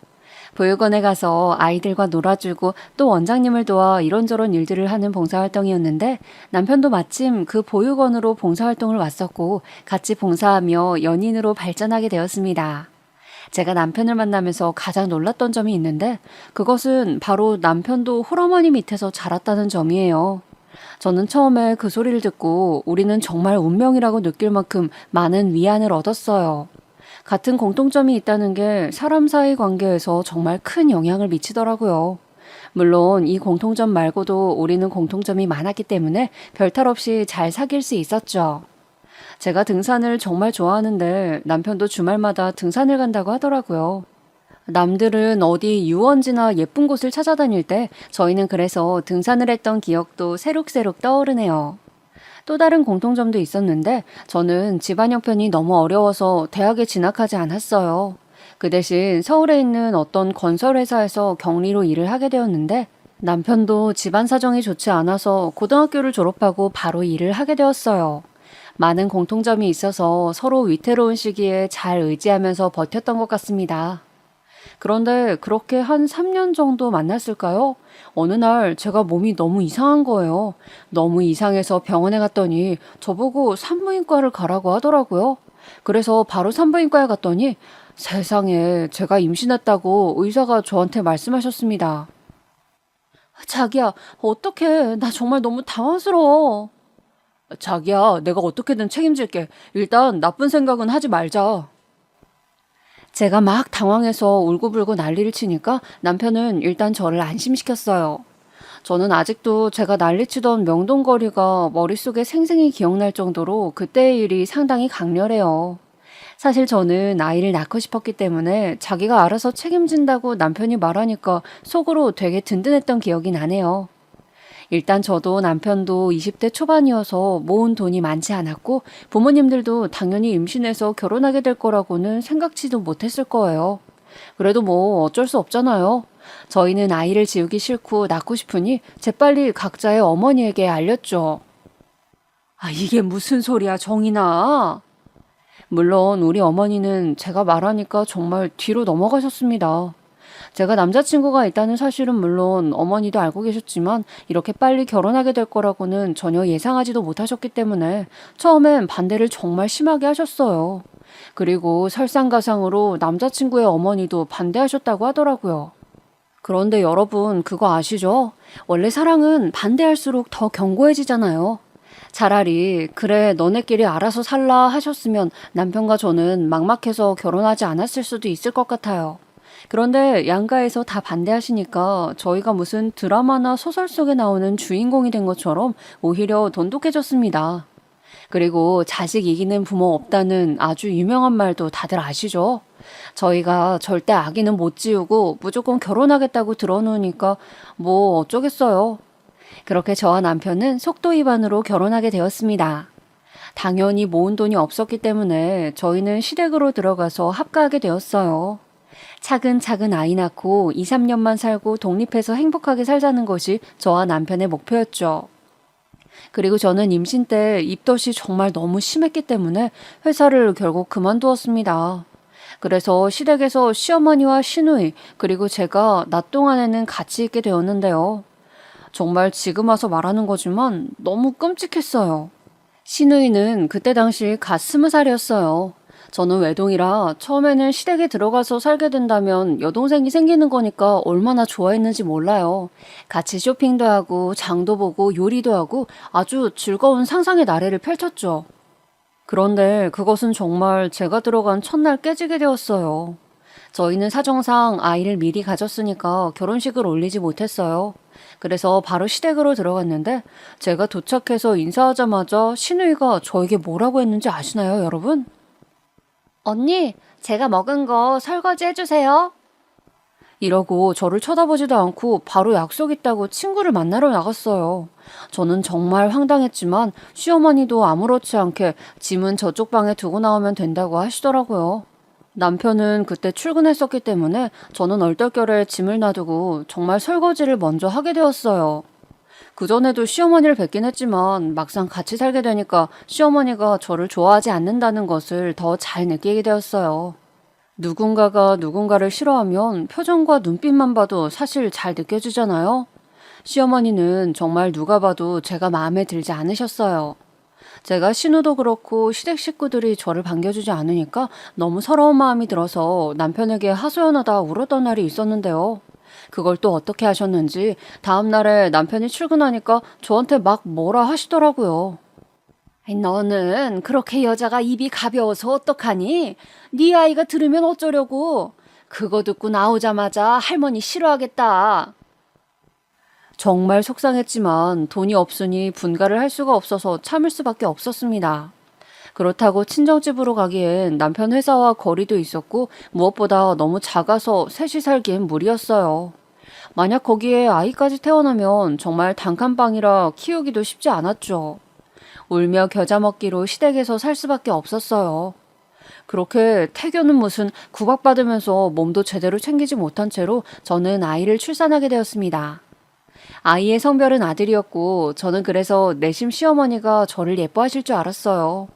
보육원에 가서 아이들과 놀아주고 또 원장님을 도와 이런저런 일들을 하는 봉사활동이었는데 남편도 마침 그 보육원으로 봉사활동을 왔었고 같이 봉사하며 연인으로 발전하게 되었습니다. 제가 남편을 만나면서 가장 놀랐던 점이 있는데 그것은 바로 남편도 홀어머니 밑에서 자랐다는 점이에요. 저는 처음에 그 소리를 듣고 우리는 정말 운명이라고 느낄 만큼 많은 위안을 얻었어요. 같은 공통점이 있다는 게 사람 사이 관계에서 정말 큰 영향을 미치더라고요. 물론 이 공통점 말고도 우리는 공통점이 많았기 때문에 별탈 없이 잘 사귈 수 있었죠. 제가 등산을 정말 좋아하는데 남편도 주말마다 등산을 간다고 하더라고요. 남들은 어디 유원지나 예쁜 곳을 찾아다닐 때 저희는 그래서 등산을 했던 기억도 새록새록 떠오르네요. 또 다른 공통점도 있었는데 저는 집안 형편이 너무 어려워서 대학에 진학하지 않았어요. 그 대신 서울에 있는 어떤 건설회사에서 격리로 일을 하게 되었는데 남편도 집안 사정이 좋지 않아서 고등학교를 졸업하고 바로 일을 하게 되었어요. 많은 공통점이 있어서 서로 위태로운 시기에 잘 의지하면서 버텼던 것 같습니다. 그런데 그렇게 한 3년 정도 만났을까요? 어느 날 제가 몸이 너무 이상한 거예요. 너무 이상해서 병원에 갔더니 저보고 산부인과를 가라고 하더라고요. 그래서 바로 산부인과에 갔더니 세상에 제가 임신했다고 의사가 저한테 말씀하셨습니다. 자기야, 어떡해. 나 정말 너무 당황스러워. 자기야, 내가 어떻게든 책임질게. 일단 나쁜 생각은 하지 말자. 제가 막 당황해서 울고불고 난리를 치니까 남편은 일단 저를 안심시켰어요. 저는 아직도 제가 난리치던 명동거리가 머릿속에 생생히 기억날 정도로 그때의 일이 상당히 강렬해요. 사실 저는 아이를 낳고 싶었기 때문에 자기가 알아서 책임진다고 남편이 말하니까 속으로 되게 든든했던 기억이 나네요. 일단 저도 남편도 20대 초반이어서 모은 돈이 많지 않았고 부모님들도 당연히 임신해서 결혼하게 될 거라고는 생각지도 못했을 거예요. 그래도 뭐 어쩔 수 없잖아요. 저희는 아이를 지우기 싫고 낳고 싶으니 재빨리 각자의 어머니에게 알렸죠. 아, 이게 무슨 소리야, 정인아. 물론 우리 어머니는 제가 말하니까 정말 뒤로 넘어가셨습니다. 제가 남자친구가 있다는 사실은 물론 어머니도 알고 계셨지만 이렇게 빨리 결혼하게 될 거라고는 전혀 예상하지도 못하셨기 때문에 처음엔 반대를 정말 심하게 하셨어요. 그리고 설상가상으로 남자친구의 어머니도 반대하셨다고 하더라고요. 그런데 여러분, 그거 아시죠? 원래 사랑은 반대할수록 더 견고해지잖아요. 차라리 그래 너네끼리 알아서 살라 하셨으면 남편과 저는 막막해서 결혼하지 않았을 수도 있을 것 같아요. 그런데 양가에서 다 반대하시니까 저희가 무슨 드라마나 소설 속에 나오는 주인공이 된 것처럼 오히려 돈독해졌습니다. 그리고 자식 이기는 부모 없다는 아주 유명한 말도 다들 아시죠? 저희가 절대 아기는 못 지우고 무조건 결혼하겠다고 들어놓으니까 뭐 어쩌겠어요. 그렇게 저와 남편은 속도 위반으로 결혼하게 되었습니다. 당연히 모은 돈이 없었기 때문에 저희는 시댁으로 들어가서 합가하게 되었어요. 차근차근 아이 낳고 2, 3년만 살고 독립해서 행복하게 살자는 것이 저와 남편의 목표였죠. 그리고 저는 임신 때 입덧이 정말 너무 심했기 때문에 회사를 결국 그만두었습니다. 그래서 시댁에서 시어머니와 시누이 그리고 제가 낮 동안에는 같이 있게 되었는데요. 정말 지금 와서 말하는 거지만 너무 끔찍했어요. 시누이는 그때 당시 갓 20살이었어요. 저는 외동이라 처음에는 시댁에 들어가서 살게 된다면 여동생이 생기는 거니까 얼마나 좋아했는지 몰라요. 같이 쇼핑도 하고 장도 보고 요리도 하고 아주 즐거운 상상의 나래를 펼쳤죠. 그런데 그것은 정말 제가 들어간 첫날 깨지게 되었어요. 저희는 사정상 아이를 미리 가졌으니까 결혼식을 올리지 못했어요. 그래서 바로 시댁으로 들어갔는데 제가 도착해서 인사하자마자 시누이가 저에게 뭐라고 했는지 아시나요, 여러분? 언니, 제가 먹은 거 설거지 해주세요. 이러고 저를 쳐다보지도 않고 바로 약속 있다고 친구를 만나러 나갔어요. 저는 정말 황당했지만 시어머니도 아무렇지 않게 짐은 저쪽 방에 두고 나오면 된다고 하시더라고요. 남편은 그때 출근했었기 때문에 저는 얼떨결에 짐을 놔두고 정말 설거지를 먼저 하게 되었어요. 그전에도 시어머니를 뵙긴 했지만 막상 같이 살게 되니까 시어머니가 저를 좋아하지 않는다는 것을 더 잘 느끼게 되었어요. 누군가가 누군가를 싫어하면 표정과 눈빛만 봐도 사실 잘 느껴지잖아요. 시어머니는 정말 누가 봐도 제가 마음에 들지 않으셨어요. 제가 신우도 그렇고 시댁 식구들이 저를 반겨주지 않으니까 너무 서러운 마음이 들어서 남편에게 하소연하다 울었던 날이 있었는데요. 그걸 또 어떻게 하셨는지 다음 날에 남편이 출근하니까 저한테 막 뭐라 하시더라고요. 아이, 너는 그렇게 여자가 입이 가벼워서 어떡하니? 네 아이가 들으면 어쩌려고? 그거 듣고 나오자마자 할머니 싫어하겠다. 정말 속상했지만 돈이 없으니 분가를 할 수가 없어서 참을 수밖에 없었습니다. 그렇다고 친정집으로 가기엔 남편 회사와 거리도 있었고 무엇보다 너무 작아서 셋이 살기엔 무리였어요. 만약 거기에 아이까지 태어나면 정말 단칸방이라 키우기도 쉽지 않았죠. 울며 겨자 먹기로 시댁에서 살 수밖에 없었어요. 그렇게 태교는 무슨 구박받으면서 몸도 제대로 챙기지 못한 채로 저는 아이를 출산하게 되었습니다. 아이의 성별은 아들이었고 저는 그래서 내심 시어머니가 저를 예뻐하실 줄 알았어요.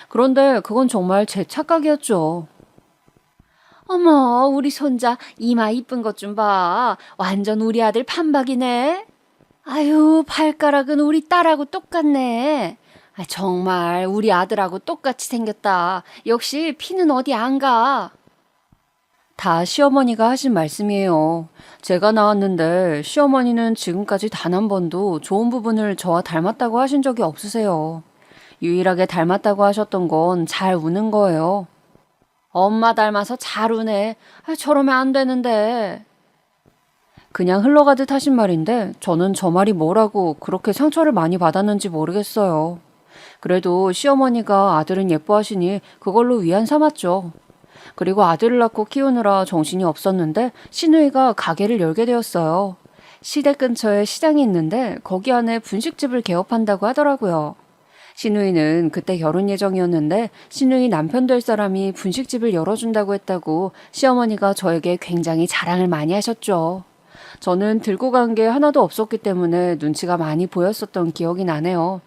그런데 그건 정말 제 착각이었죠. 어머, 우리 손자 이마 이쁜 것 좀 봐. 완전 우리 아들 판박이네. 아유, 발가락은 우리 딸하고 똑같네. 아, 정말 우리 아들하고 똑같이 생겼다. 역시 피는 어디 안 가. 다 시어머니가 하신 말씀이에요. 제가 나왔는데 시어머니는 지금까지 단 한 번도 좋은 부분을 저와 닮았다고 하신 적이 없으세요. 유일하게 닮았다고 하셨던 건 잘 우는 거예요. 엄마 닮아서 잘 우네. 저러면 안 되는데. 그냥 흘러가듯 하신 말인데 저는 저 말이 뭐라고 그렇게 상처를 많이 받았는지 모르겠어요. 그래도 시어머니가 아들은 예뻐하시니 그걸로 위안 삼았죠. 그리고 아들을 낳고 키우느라 정신이 없었는데 시누이가 가게를 열게 되었어요. 시댁 근처에 시장이 있는데 거기 안에 분식집을 개업한다고 하더라고요. 시누이는 그때 결혼 예정이었는데 시누이 남편 될 사람이 분식집을 열어준다고 했다고 시어머니가 저에게 굉장히 자랑을 많이 하셨죠. 저는 들고 간 게 하나도 없었기 때문에 눈치가 많이 보였었던 기억이 나네요.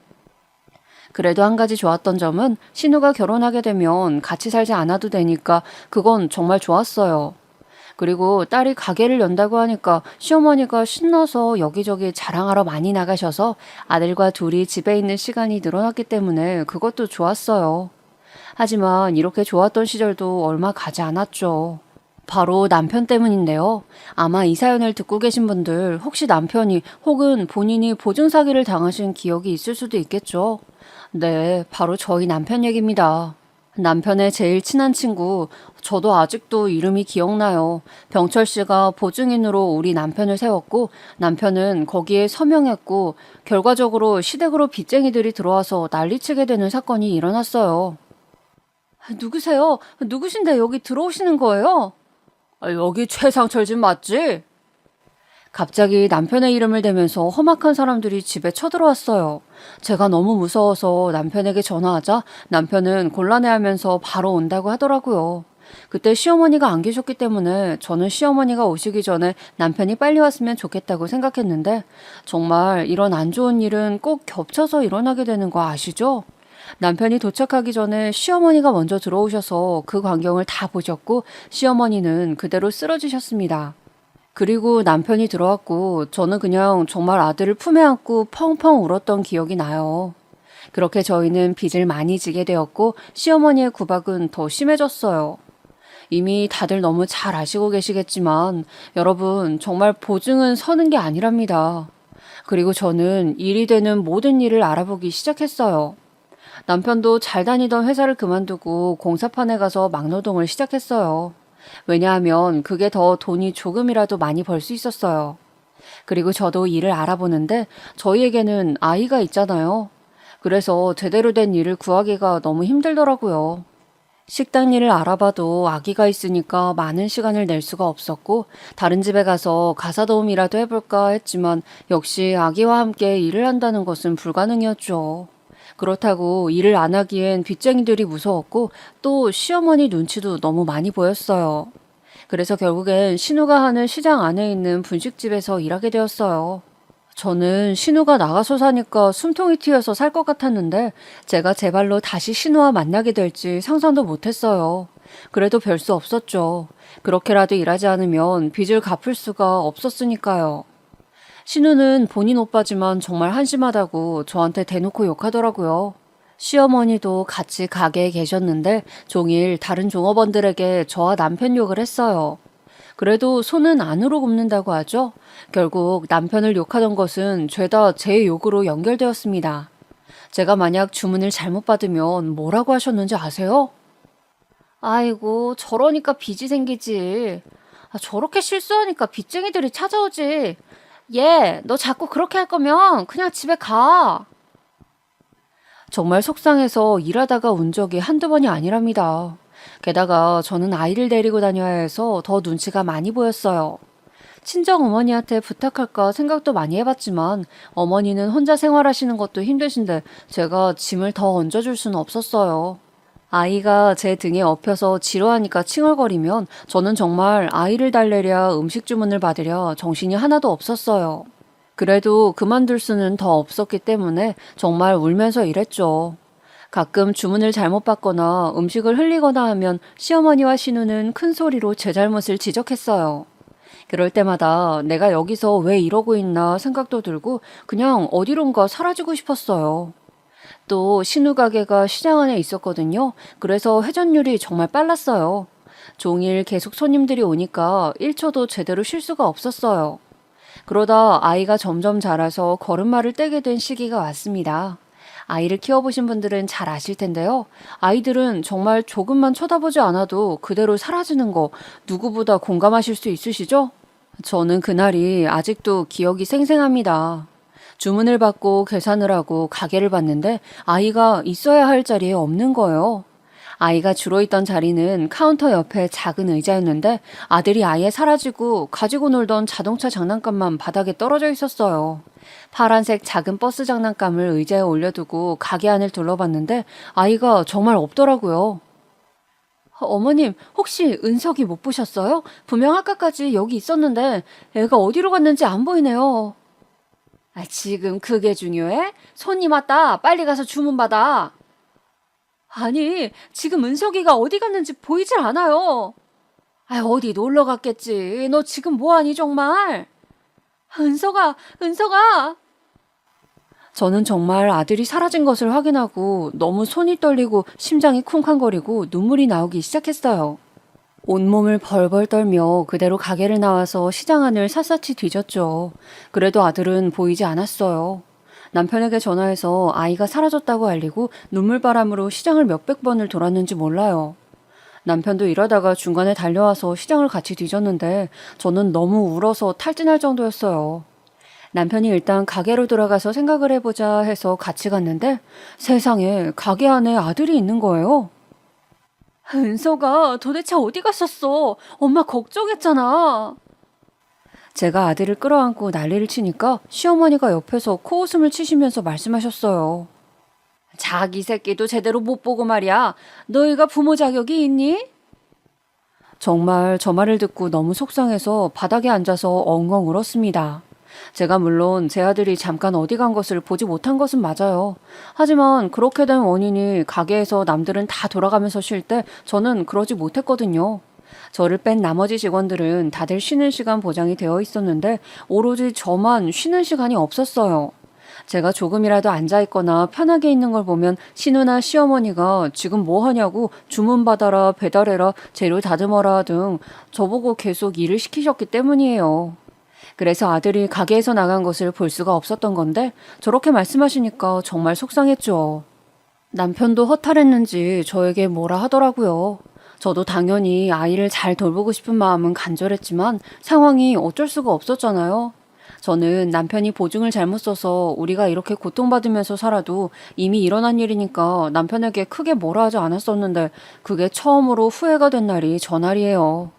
그래도 한 가지 좋았던 점은 신우가 결혼하게 되면 같이 살지 않아도 되니까 그건 정말 좋았어요. 그리고 딸이 가게를 연다고 하니까 시어머니가 신나서 여기저기 자랑하러 많이 나가셔서 아들과 둘이 집에 있는 시간이 늘어났기 때문에 그것도 좋았어요. 하지만 이렇게 좋았던 시절도 얼마 가지 않았죠. 바로 남편 때문인데요. 아마 이 사연을 듣고 계신 분들 혹시 남편이 혹은 본인이 보증 사기를 당하신 기억이 있을 수도 있겠죠. 네, 바로 저희 남편 얘기입니다. 남편의 제일 친한 친구, 저도 아직도 이름이 기억나요. 병철 씨가 보증인으로 우리 남편을 세웠고 남편은 거기에 서명했고 결과적으로 시댁으로 빚쟁이들이 들어와서 난리치게 되는 사건이 일어났어요. 누구세요? 누구신데 여기 들어오시는 거예요? 여기 최상철 집 맞지? 갑자기 남편의 이름을 대면서 험악한 사람들이 집에 쳐들어왔어요. 제가 너무 무서워서 남편에게 전화하자 남편은 곤란해하면서 바로 온다고 하더라고요. 그때 시어머니가 안 계셨기 때문에 저는 시어머니가 오시기 전에 남편이 빨리 왔으면 좋겠다고 생각했는데 정말 이런 안 좋은 일은 꼭 겹쳐서 일어나게 되는 거 아시죠? 남편이 도착하기 전에 시어머니가 먼저 들어오셔서 그 광경을 다 보셨고 시어머니는 그대로 쓰러지셨습니다. 그리고 남편이 들어왔고 저는 그냥 정말 아들을 품에 안고 펑펑 울었던 기억이 나요. 그렇게 저희는 빚을 많이 지게 되었고 시어머니의 구박은 더 심해졌어요. 이미 다들 너무 잘 아시고 계시겠지만 여러분 정말 보증은 서는 게 아니랍니다. 그리고 저는 일이 되는 모든 일을 알아보기 시작했어요. 남편도 잘 다니던 회사를 그만두고 공사판에 가서 막노동을 시작했어요. 왜냐하면 그게 더 돈이 조금이라도 많이 벌 수 있었어요. 그리고 저도 일을 알아보는데 저희에게는 아이가 있잖아요. 그래서 제대로 된 일을 구하기가 너무 힘들더라고요. 식당 일을 알아봐도 아기가 있으니까 많은 시간을 낼 수가 없었고 다른 집에 가서 가사도우미라도 해볼까 했지만 역시 아기와 함께 일을 한다는 것은 불가능이었죠. 그렇다고 일을 안 하기엔 빚쟁이들이 무서웠고 또 시어머니 눈치도 너무 많이 보였어요. 그래서 결국엔 신우가 하는 시장 안에 있는 분식집에서 일하게 되었어요. 저는 신우가 나가서 사니까 숨통이 튀어서 살 것 같았는데 제가 제 발로 다시 신우와 만나게 될지 상상도 못했어요. 그래도 별 수 없었죠. 그렇게라도 일하지 않으면 빚을 갚을 수가 없었으니까요. 신우는 본인 오빠지만 정말 한심하다고 저한테 대놓고 욕하더라고요. 시어머니도 같이 가게에 계셨는데 종일 다른 종업원들에게 저와 남편 욕을 했어요. 그래도 손은 안으로 굽는다고 하죠. 결국 남편을 욕하던 것은 죄다 제 욕으로 연결되었습니다. 제가 만약 주문을 잘못 받으면 뭐라고 하셨는지 아세요? 아이고, 저러니까 빚이 생기지. 저렇게 실수하니까 빚쟁이들이 찾아오지. 얘, 너 자꾸 그렇게 할 거면 그냥 집에 가. 정말 속상해서 일하다가 운 적이 한두 번이 아니랍니다. 게다가 저는 아이를 데리고 다녀야 해서 더 눈치가 많이 보였어요. 친정 어머니한테 부탁할까 생각도 많이 해봤지만 어머니는 혼자 생활하시는 것도 힘드신데 제가 짐을 더 얹어줄 수는 없었어요. 아이가 제 등에 엎여서 지루하니까 칭얼거리면 저는 정말 아이를 달래랴 음식 주문을 받으랴 정신이 하나도 없었어요. 그래도 그만둘 수는 더 없었기 때문에 정말 울면서 일했죠. 가끔 주문을 잘못 받거나 음식을 흘리거나 하면 시어머니와 신우는 큰 소리로 제 잘못을 지적했어요. 그럴 때마다 내가 여기서 왜 이러고 있나 생각도 들고 그냥 어디론가 사라지고 싶었어요. 또 신우 가게가 시장 안에 있었거든요. 그래서 회전율이 정말 빨랐어요. 종일 계속 손님들이 오니까 1초도 제대로 쉴 수가 없었어요. 그러다 아이가 점점 자라서 걸음마를 떼게 된 시기가 왔습니다. 아이를 키워보신 분들은 잘 아실 텐데요. 아이들은 정말 조금만 쳐다보지 않아도 그대로 사라지는 거 누구보다 공감하실 수 있으시죠? 저는 그날이 아직도 기억이 생생합니다. 주문을 받고 계산을 하고 가게를 봤는데 아이가 있어야 할 자리에 없는 거예요. 아이가 주로 있던 자리는 카운터 옆에 작은 의자였는데 아들이 아예 사라지고 가지고 놀던 자동차 장난감만 바닥에 떨어져 있었어요. 파란색 작은 버스 장난감을 의자에 올려두고 가게 안을 둘러봤는데 아이가 정말 없더라고요. 어머님, 혹시 은석이 못 보셨어요? 분명 아까까지 여기 있었는데 애가 어디로 갔는지 안 보이네요. 지금 그게 중요해? 손님 왔다. 빨리 가서 주문 받아. 아니, 지금 은석이가 어디 갔는지 보이질 않아요. 어디 놀러 갔겠지. 너 지금 뭐하니 정말? 은석아, 은석아. 저는 정말 아들이 사라진 것을 확인하고 너무 손이 떨리고 심장이 쿵쾅거리고 눈물이 나오기 시작했어요. 온몸을 벌벌 떨며 그대로 가게를 나와서 시장 안을 샅샅이 뒤졌죠. 그래도 아들은 보이지 않았어요. 남편에게 전화해서 아이가 사라졌다고 알리고 눈물바람으로 시장을 몇백 번을 돌았는지 몰라요. 남편도 이러다가 중간에 달려와서 시장을 같이 뒤졌는데 저는 너무 울어서 탈진할 정도였어요. 남편이 일단 가게로 들어가서 생각을 해보자 해서 같이 갔는데 세상에 가게 안에 아들이 있는 거예요. 은서가 도대체 어디 갔었어? 엄마 걱정했잖아. 제가 아들을 끌어안고 난리를 치니까 시어머니가 옆에서 코웃음을 치시면서 말씀하셨어요. 자기 새끼도 제대로 못 보고 말이야. 너희가 부모 자격이 있니? 정말 저 말을 듣고 너무 속상해서 바닥에 앉아서 엉엉 울었습니다. 제가 물론 제 아들이 잠깐 어디 간 것을 보지 못한 것은 맞아요. 하지만 그렇게 된 원인이 가게에서 남들은 다 돌아가면서 쉴 때 저는 그러지 못했거든요. 저를 뺀 나머지 직원들은 다들 쉬는 시간 보장이 되어 있었는데 오로지 저만 쉬는 시간이 없었어요. 제가 조금이라도 앉아있거나 편하게 있는 걸 보면 신우나 시어머니가 지금 뭐 하냐고 주문 받아라, 배달해라, 재료 다듬어라 등 저보고 계속 일을 시키셨기 때문이에요. 그래서 아들이 가게에서 나간 것을 볼 수가 없었던 건데 저렇게 말씀하시니까 정말 속상했죠. 남편도 허탈했는지 저에게 뭐라 하더라고요. 저도 당연히 아이를 잘 돌보고 싶은 마음은 간절했지만 상황이 어쩔 수가 없었잖아요. 저는 남편이 보증을 잘못 써서 우리가 이렇게 고통받으면서 살아도 이미 일어난 일이니까 남편에게 크게 뭐라 하지 않았었는데 그게 처음으로 후회가 된 날이 전날이에요.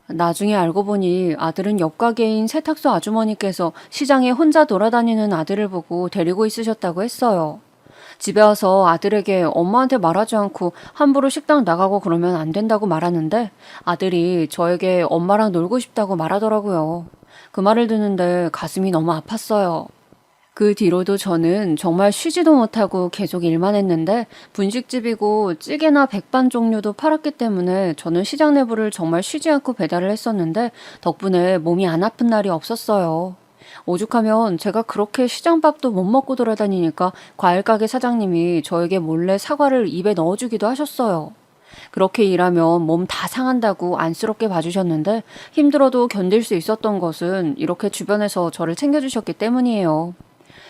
나중에 알고 보니 아들은 옆 가게인 세탁소 아주머니께서 시장에 혼자 돌아다니는 아들을 보고 데리고 있으셨다고 했어요. 집에 와서 아들에게 엄마한테 말하지 않고 함부로 식당 나가고 그러면 안 된다고 말하는데 아들이 저에게 엄마랑 놀고 싶다고 말하더라고요. 그 말을 듣는데 가슴이 너무 아팠어요. 그 뒤로도 저는 정말 쉬지도 못하고 계속 일만 했는데 분식집이고 찌개나 백반 종류도 팔았기 때문에 저는 시장 내부를 정말 쉬지 않고 배달을 했었는데 덕분에 몸이 안 아픈 날이 없었어요. 오죽하면 제가 그렇게 시장밥도 못 먹고 돌아다니니까 과일가게 사장님이 저에게 몰래 사과를 입에 넣어주기도 하셨어요. 그렇게 일하면 몸 다 상한다고 안쓰럽게 봐주셨는데 힘들어도 견딜 수 있었던 것은 이렇게 주변에서 저를 챙겨주셨기 때문이에요.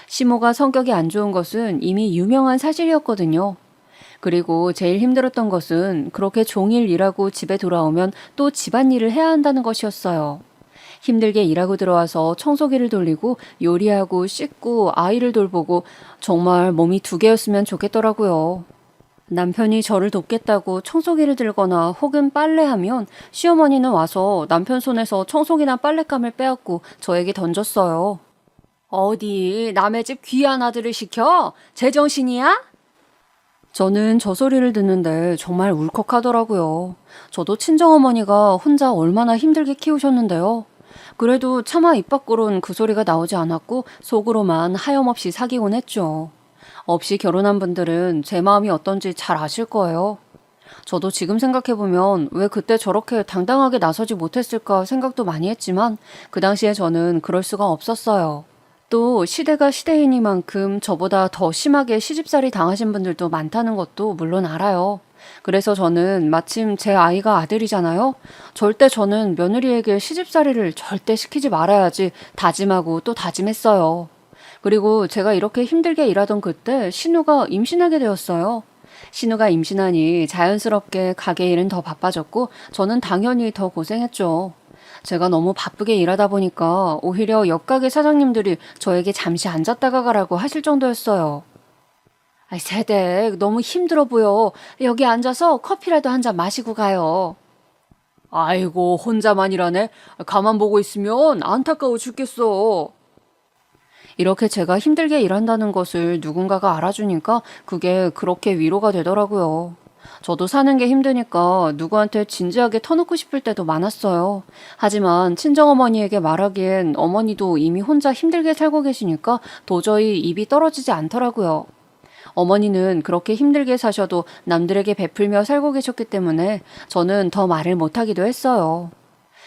시모가 성격이 안 좋은 것은 이미 유명한 사실이었거든요. 그리고 제일 힘들었던 것은 그렇게 종일 일하고 집에 돌아오면 또 집안일을 해야 한다는 것이었어요. 힘들게 일하고 들어와서 청소기를 돌리고 요리하고 씻고 아이를 돌보고 정말 몸이 두 개였으면 좋겠더라고요. 남편이 저를 돕겠다고 청소기를 들거나 혹은 빨래하면 시어머니는 와서 남편 손에서 청소기나 빨랫감을 빼앗고 저에게 던졌어요. 어디 남의 집 귀한 아들을 시켜? 제정신이야? 저는 저 소리를 듣는데 정말 울컥하더라고요. 저도 친정어머니가 혼자 얼마나 힘들게 키우셨는데요. 그래도 차마 입 밖으론 그 소리가 나오지 않았고 속으로만 하염없이 사귀곤 했죠. 없이 결혼한 분들은 제 마음이 어떤지 잘 아실 거예요. 저도 지금 생각해보면 왜 그때 저렇게 당당하게 나서지 못했을까 생각도 많이 했지만 그 당시에 저는 그럴 수가 없었어요. 또 시대가 시대이니만큼 저보다 더 심하게 시집살이 당하신 분들도 많다는 것도 물론 알아요. 그래서 저는 마침 제 아이가 아들이잖아요. 절대 저는 며느리에게 시집살이를 절대 시키지 말아야지 다짐하고 또 다짐했어요. 그리고 제가 이렇게 힘들게 일하던 그때 신우가 임신하게 되었어요. 신우가 임신하니 자연스럽게 가게 일은 더 바빠졌고 저는 당연히 더 고생했죠. 제가 너무 바쁘게 일하다 보니까 오히려 옆가게 사장님들이 저에게 잠시 앉았다가 가라고 하실 정도였어요. 아이, 세대 너무 힘들어 보여. 여기 앉아서 커피라도 한 잔 마시고 가요. 아이고, 혼자만 일하네. 가만 보고 있으면 안타까워 죽겠어. 이렇게 제가 힘들게 일한다는 것을 누군가가 알아주니까 그게 그렇게 위로가 되더라고요. 저도 사는 게 힘드니까 누구한테 진지하게 터놓고 싶을 때도 많았어요. 하지만 친정어머니에게 말하기엔 어머니도 이미 혼자 힘들게 살고 계시니까 도저히 입이 떨어지지 않더라고요. 어머니는 그렇게 힘들게 사셔도 남들에게 베풀며 살고 계셨기 때문에 저는 더 말을 못하기도 했어요.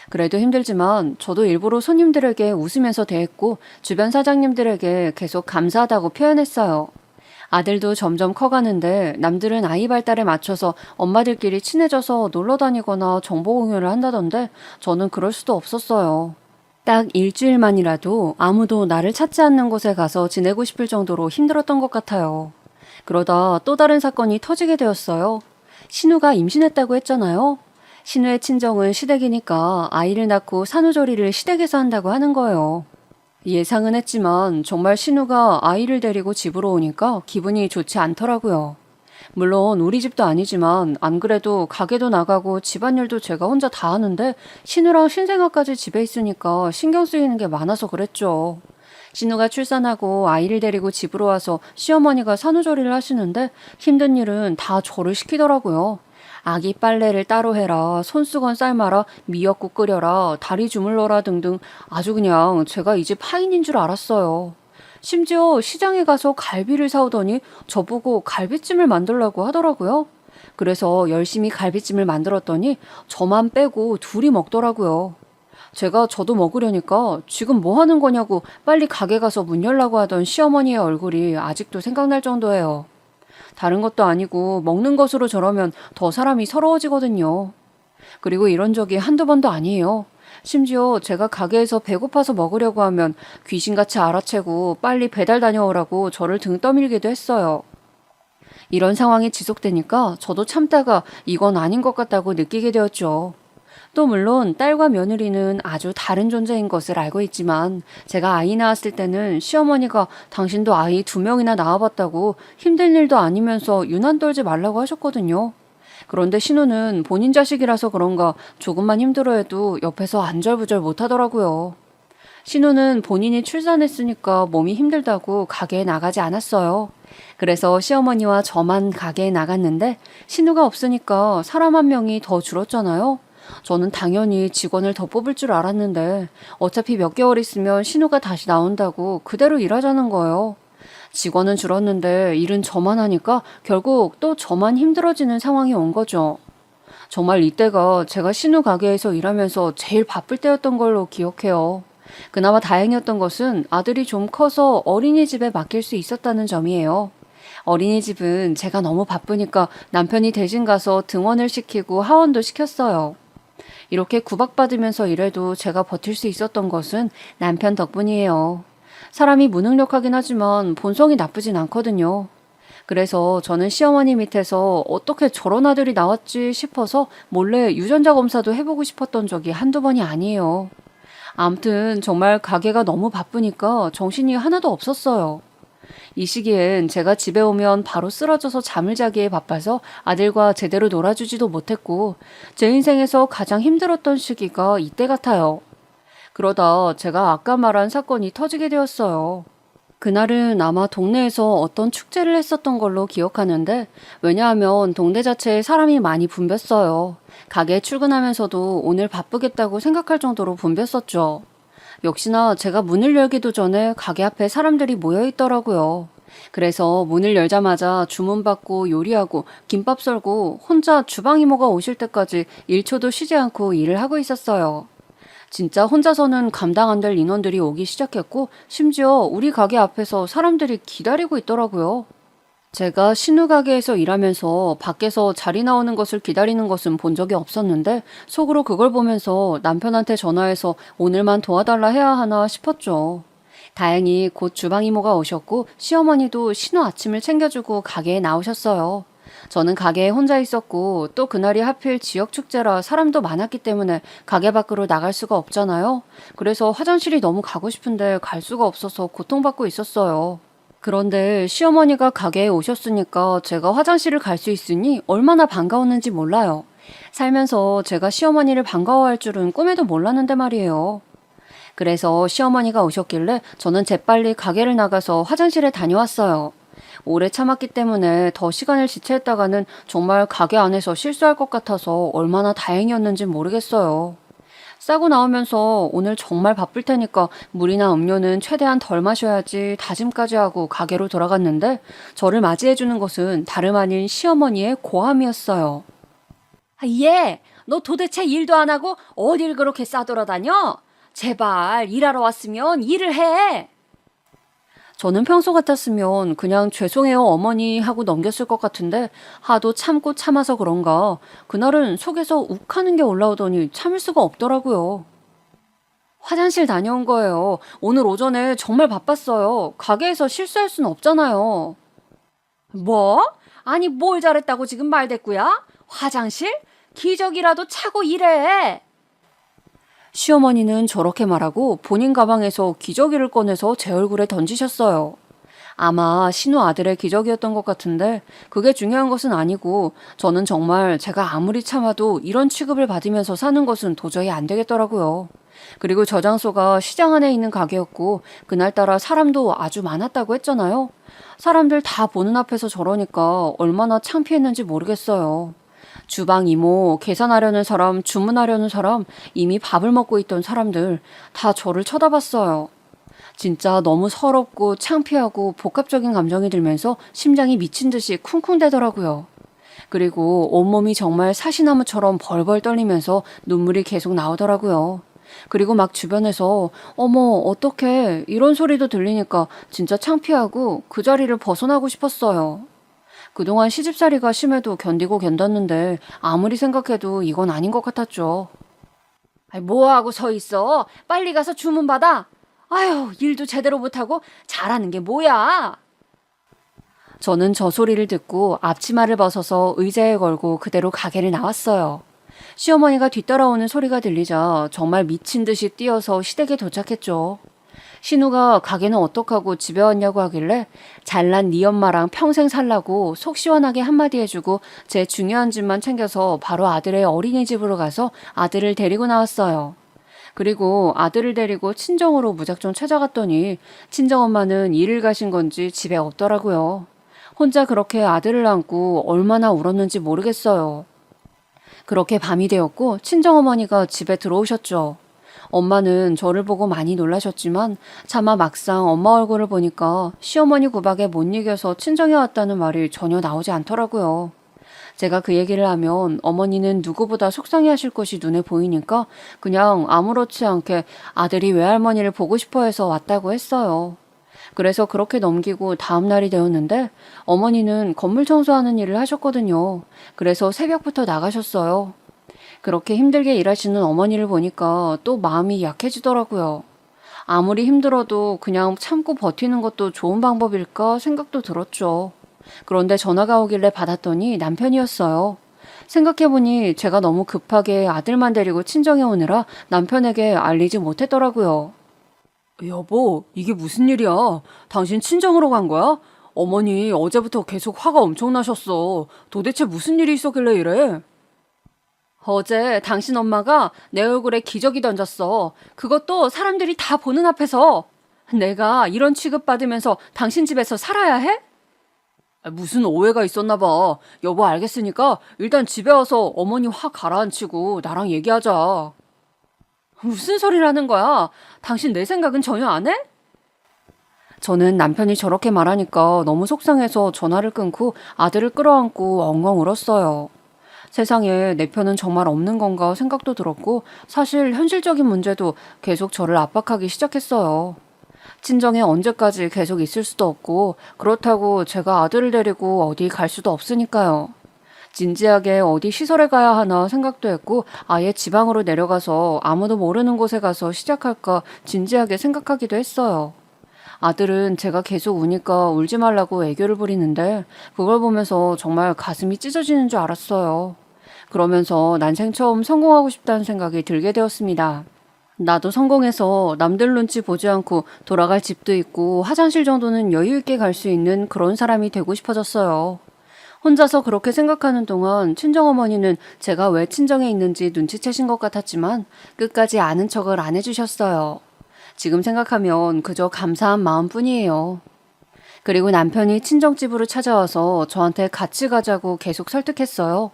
그래도 힘들지만 저도 일부러 손님들에게 웃으면서 대했고 주변 사장님들에게 계속 감사하다고 표현했어요. 아들도 점점 커가는데 남들은 아이 발달에 맞춰서 엄마들끼리 친해져서 놀러 다니거나 정보 공유를 한다던데 저는 그럴 수도 없었어요. 딱 일주일만이라도 아무도 나를 찾지 않는 곳에 가서 지내고 싶을 정도로 힘들었던 것 같아요. 그러다 또 다른 사건이 터지게 되었어요. 신우가 임신했다고 했잖아요. 신우의 친정은 시댁이니까 아이를 낳고 산후조리를 시댁에서 한다고 하는 거예요. 예상은 했지만 정말 신우가 아이를 데리고 집으로 오니까 기분이 좋지 않더라고요. 물론 우리 집도 아니지만 안 그래도 가게도 나가고 집안일도 제가 혼자 다 하는데 신우랑 신생아까지 집에 있으니까 신경 쓰이는 게 많아서 그랬죠. 신우가 출산하고 아이를 데리고 집으로 와서 시어머니가 산후조리를 하시는데 힘든 일은 다 저를 시키더라고요. 아기 빨래를 따로 해라, 손수건 삶아라, 미역국 끓여라, 다리 주물러라 등등 아주 그냥 제가 이 집 하인인 줄 알았어요. 심지어 시장에 가서 갈비를 사오더니 저보고 갈비찜을 만들라고 하더라고요. 그래서 열심히 갈비찜을 만들었더니 저만 빼고 둘이 먹더라고요. 제가 저도 먹으려니까 지금 뭐 하는 거냐고 빨리 가게 가서 문 열라고 하던 시어머니의 얼굴이 아직도 생각날 정도예요. 다른 것도 아니고 먹는 것으로 저러면 더 사람이 서러워지거든요. 그리고 이런 적이 한두 번도 아니에요. 심지어 제가 가게에서 배고파서 먹으려고 하면 귀신같이 알아채고 빨리 배달 다녀오라고 저를 등 떠밀기도 했어요. 이런 상황이 지속되니까 저도 참다가 이건 아닌 것 같다고 느끼게 되었죠. 또 물론 딸과 며느리는 아주 다른 존재인 것을 알고 있지만 제가 아이 낳았을 때는 시어머니가 당신도 아이 2명이나 낳아봤다고 힘든 일도 아니면서 유난 떨지 말라고 하셨거든요. 그런데 신우는 본인 자식이라서 그런가 조금만 힘들어해도 옆에서 안절부절 못하더라고요. 신우는 본인이 출산했으니까 몸이 힘들다고 가게에 나가지 않았어요. 그래서 시어머니와 저만 가게에 나갔는데 신우가 없으니까 사람 한 명이 더 줄었잖아요. 저는 당연히 직원을 더 뽑을 줄 알았는데 어차피 몇 개월 있으면 신우가 다시 나온다고 그대로 일하자는 거예요. 직원은 줄었는데 일은 저만 하니까 결국 또 저만 힘들어지는 상황이 온 거죠. 정말 이때가 제가 신우 가게에서 일하면서 제일 바쁠 때였던 걸로 기억해요. 그나마 다행이었던 것은 아들이 좀 커서 어린이집에 맡길 수 있었다는 점이에요. 어린이집은 제가 너무 바쁘니까 남편이 대신 가서 등원을 시키고 하원도 시켰어요. 이렇게 구박받으면서 일해도 제가 버틸 수 있었던 것은 남편 덕분이에요. 사람이 무능력하긴 하지만 본성이 나쁘진 않거든요. 그래서 저는 시어머니 밑에서 어떻게 저런 아들이 나왔지 싶어서 몰래 유전자 검사도 해보고 싶었던 적이 한두 번이 아니에요. 암튼 정말 가게가 너무 바쁘니까 정신이 하나도 없었어요. 이 시기엔 제가 집에 오면 바로 쓰러져서 잠을 자기에 바빠서 아들과 제대로 놀아주지도 못했고 제 인생에서 가장 힘들었던 시기가 이때 같아요. 그러다 제가 아까 말한 사건이 터지게 되었어요. 그날은 아마 동네에서 어떤 축제를 했었던 걸로 기억하는데 왜냐하면 동네 자체에 사람이 많이 붐볐어요. 가게에 출근하면서도 오늘 바쁘겠다고 생각할 정도로 붐볐었죠. 역시나 제가 문을 열기도 전에 가게 앞에 사람들이 모여 있더라고요. 그래서 문을 열자마자 주문받고 요리하고 김밥 썰고 혼자 주방 이모가 오실 때까지 1초도 쉬지 않고 일을 하고 있었어요. 진짜 혼자서는 감당 안 될 인원들이 오기 시작했고 심지어 우리 가게 앞에서 사람들이 기다리고 있더라고요. 제가 신우 가게에서 일하면서 밖에서 자리 나오는 것을 기다리는 것은 본 적이 없었는데 속으로 그걸 보면서 남편한테 전화해서 오늘만 도와달라 해야 하나 싶었죠. 다행히 곧 주방 이모가 오셨고 시어머니도 신우 아침을 챙겨주고 가게에 나오셨어요. 저는 가게에 혼자 있었고 또 그날이 하필 지역 축제라 사람도 많았기 때문에 가게 밖으로 나갈 수가 없잖아요. 그래서 화장실이 너무 가고 싶은데 갈 수가 없어서 고통받고 있었어요. 그런데 시어머니가 가게에 오셨으니까 제가 화장실을 갈 수 있으니 얼마나 반가웠는지 몰라요. 살면서 제가 시어머니를 반가워할 줄은 꿈에도 몰랐는데 말이에요. 그래서 시어머니가 오셨길래 저는 재빨리 가게를 나가서 화장실에 다녀왔어요. 오래 참았기 때문에 더 시간을 지체했다가는 정말 가게 안에서 실수할 것 같아서 얼마나 다행이었는지 모르겠어요. 싸고 나오면서 오늘 정말 바쁠 테니까 물이나 음료는 최대한 덜 마셔야지 다짐까지 하고 가게로 돌아갔는데 저를 맞이해주는 것은 다름 아닌 시어머니의 고함이었어요. 얘, 너 도대체 일도 안 하고 어딜 그렇게 싸돌아다녀? 제발 일하러 왔으면 일을 해. 저는 평소 같았으면 그냥 죄송해요 어머니 하고 넘겼을 것 같은데 하도 참고 참아서 그런가 그날은 속에서 욱하는 게 올라오더니 참을 수가 없더라고요. 화장실 다녀온 거예요. 오늘 오전에 정말 바빴어요. 가게에서 실수할 순 없잖아요. 뭐? 아니 뭘 잘했다고 지금 말대꾸야? 화장실? 기저귀라도 차고 일해. 시어머니는 저렇게 말하고 본인 가방에서 기저귀를 꺼내서 제 얼굴에 던지셨어요. 아마 신우 아들의 기저귀였던 것 같은데 그게 중요한 것은 아니고 저는 정말 제가 아무리 참아도 이런 취급을 받으면서 사는 것은 도저히 안 되겠더라고요. 그리고 저 장소가 시장 안에 있는 가게였고 그날따라 사람도 아주 많았다고 했잖아요. 사람들 다 보는 앞에서 저러니까 얼마나 창피했는지 모르겠어요. 주방 이모, 계산하려는 사람, 주문하려는 사람, 이미 밥을 먹고 있던 사람들 다 저를 쳐다봤어요. 진짜 너무 서럽고 창피하고 복합적인 감정이 들면서 심장이 미친 듯이 쿵쿵대더라고요. 그리고 온몸이 정말 사시나무처럼 벌벌 떨리면서 눈물이 계속 나오더라고요. 그리고 막 주변에서 어머 어떡해 이런 소리도 들리니까 진짜 창피하고 그 자리를 벗어나고 싶었어요. 그동안 시집살이가 심해도 견디고 견뎠는데 아무리 생각해도 이건 아닌 것 같았죠. 뭐하고 서 있어? 빨리 가서 주문 받아. 아휴 일도 제대로 못하고 잘하는 게 뭐야? 저는 저 소리를 듣고 앞치마를 벗어서 의자에 걸고 그대로 가게를 나왔어요. 시어머니가 뒤따라오는 소리가 들리자 정말 미친 듯이 뛰어서 시댁에 도착했죠. 신우가 가게는 어떡하고 집에 왔냐고 하길래 잘난 네 엄마랑 평생 살라고 속 시원하게 한마디 해주고 제 중요한 집만 챙겨서 바로 아들의 어린이집으로 가서 아들을 데리고 나왔어요. 그리고 아들을 데리고 친정으로 무작정 찾아갔더니 친정엄마는 일을 가신 건지 집에 없더라고요. 혼자 그렇게 아들을 안고 얼마나 울었는지 모르겠어요. 그렇게 밤이 되었고 친정어머니가 집에 들어오셨죠. 엄마는 저를 보고 많이 놀라셨지만 차마 막상 엄마 얼굴을 보니까 시어머니 구박에 못 이겨서 친정에 왔다는 말이 전혀 나오지 않더라고요. 제가 그 얘기를 하면 어머니는 누구보다 속상해하실 것이 눈에 보이니까 그냥 아무렇지 않게 아들이 외할머니를 보고 싶어 해서 왔다고 했어요. 그래서 그렇게 넘기고 다음 날이 되었는데 어머니는 건물 청소하는 일을 하셨거든요. 그래서 새벽부터 나가셨어요. 그렇게 힘들게 일하시는 어머니를 보니까 또 마음이 약해지더라고요. 아무리 힘들어도 그냥 참고 버티는 것도 좋은 방법일까 생각도 들었죠. 그런데 전화가 오길래 받았더니 남편이었어요. 생각해보니 제가 너무 급하게 아들만 데리고 친정에 오느라 남편에게 알리지 못했더라고요. 여보, 이게 무슨 일이야? 당신 친정으로 간 거야? 어머니 어제부터 계속 화가 엄청 나셨어. 도대체 무슨 일이 있었길래 이래? 어제 당신 엄마가 내 얼굴에 기저귀 던졌어. 그것도 사람들이 다 보는 앞에서. 내가 이런 취급받으면서 당신 집에서 살아야 해? 무슨 오해가 있었나 봐. 여보 알겠으니까 일단 집에 와서 어머니 화 가라앉히고 나랑 얘기하자. 무슨 소리를 하는 거야? 당신 내 생각은 전혀 안 해? 저는 남편이 저렇게 말하니까 너무 속상해서 전화를 끊고 아들을 끌어안고 엉엉 울었어요. 세상에 내 편은 정말 없는 건가 생각도 들었고 사실 현실적인 문제도 계속 저를 압박하기 시작했어요. 친정에 언제까지 계속 있을 수도 없고 그렇다고 제가 아들을 데리고 어디 갈 수도 없으니까요. 진지하게 어디 시설에 가야 하나 생각도 했고 아예 지방으로 내려가서 아무도 모르는 곳에 가서 시작할까 진지하게 생각하기도 했어요. 아들은 제가 계속 우니까 울지 말라고 애교를 부리는데 그걸 보면서 정말 가슴이 찢어지는 줄 알았어요. 그러면서 난생 처음 성공하고 싶다는 생각이 들게 되었습니다. 나도 성공해서 남들 눈치 보지 않고 돌아갈 집도 있고 화장실 정도는 여유 있게 갈 수 있는 그런 사람이 되고 싶어졌어요. 혼자서 그렇게 생각하는 동안 친정어머니는 제가 왜 친정에 있는지 눈치채신 것 같았지만 끝까지 아는 척을 안 해주셨어요. 지금 생각하면 그저 감사한 마음뿐이에요. 그리고 남편이 친정집으로 찾아와서 저한테 같이 가자고 계속 설득했어요.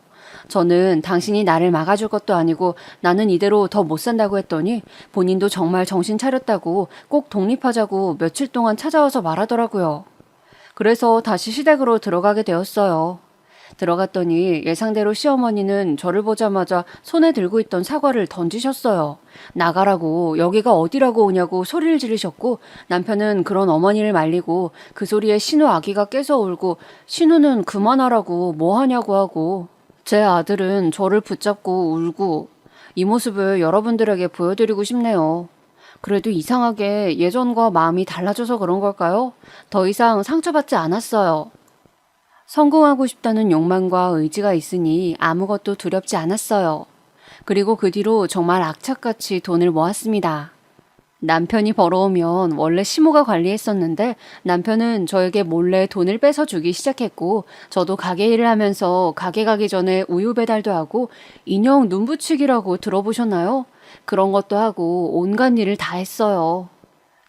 저는 당신이 나를 막아줄 것도 아니고 나는 이대로 더 못 산다고 했더니 본인도 정말 정신 차렸다고 꼭 독립하자고 며칠 동안 찾아와서 말하더라고요. 그래서 다시 시댁으로 들어가게 되었어요. 들어갔더니 예상대로 시어머니는 저를 보자마자 손에 들고 있던 사과를 던지셨어요. 나가라고, 여기가 어디라고 오냐고 소리를 지르셨고 남편은 그런 어머니를 말리고 그 소리에 신우 아기가 깨서 울고 신우는 그만하라고 뭐 하냐고 하고 제 아들은 저를 붙잡고 울고 이 모습을 여러분들에게 보여드리고 싶네요. 그래도 이상하게 예전과 마음이 달라져서 그런 걸까요? 더 이상 상처받지 않았어요. 성공하고 싶다는 욕망과 의지가 있으니 아무것도 두렵지 않았어요. 그리고 그 뒤로 정말 악착같이 돈을 모았습니다. 남편이 벌어오면 원래 시모가 관리했었는데 남편은 저에게 몰래 돈을 뺏어주기 시작했고 저도 가게 일을 하면서 가게 가기 전에 우유 배달도 하고 인형 눈 붙이기라고 들어보셨나요? 그런 것도 하고 온갖 일을 다 했어요.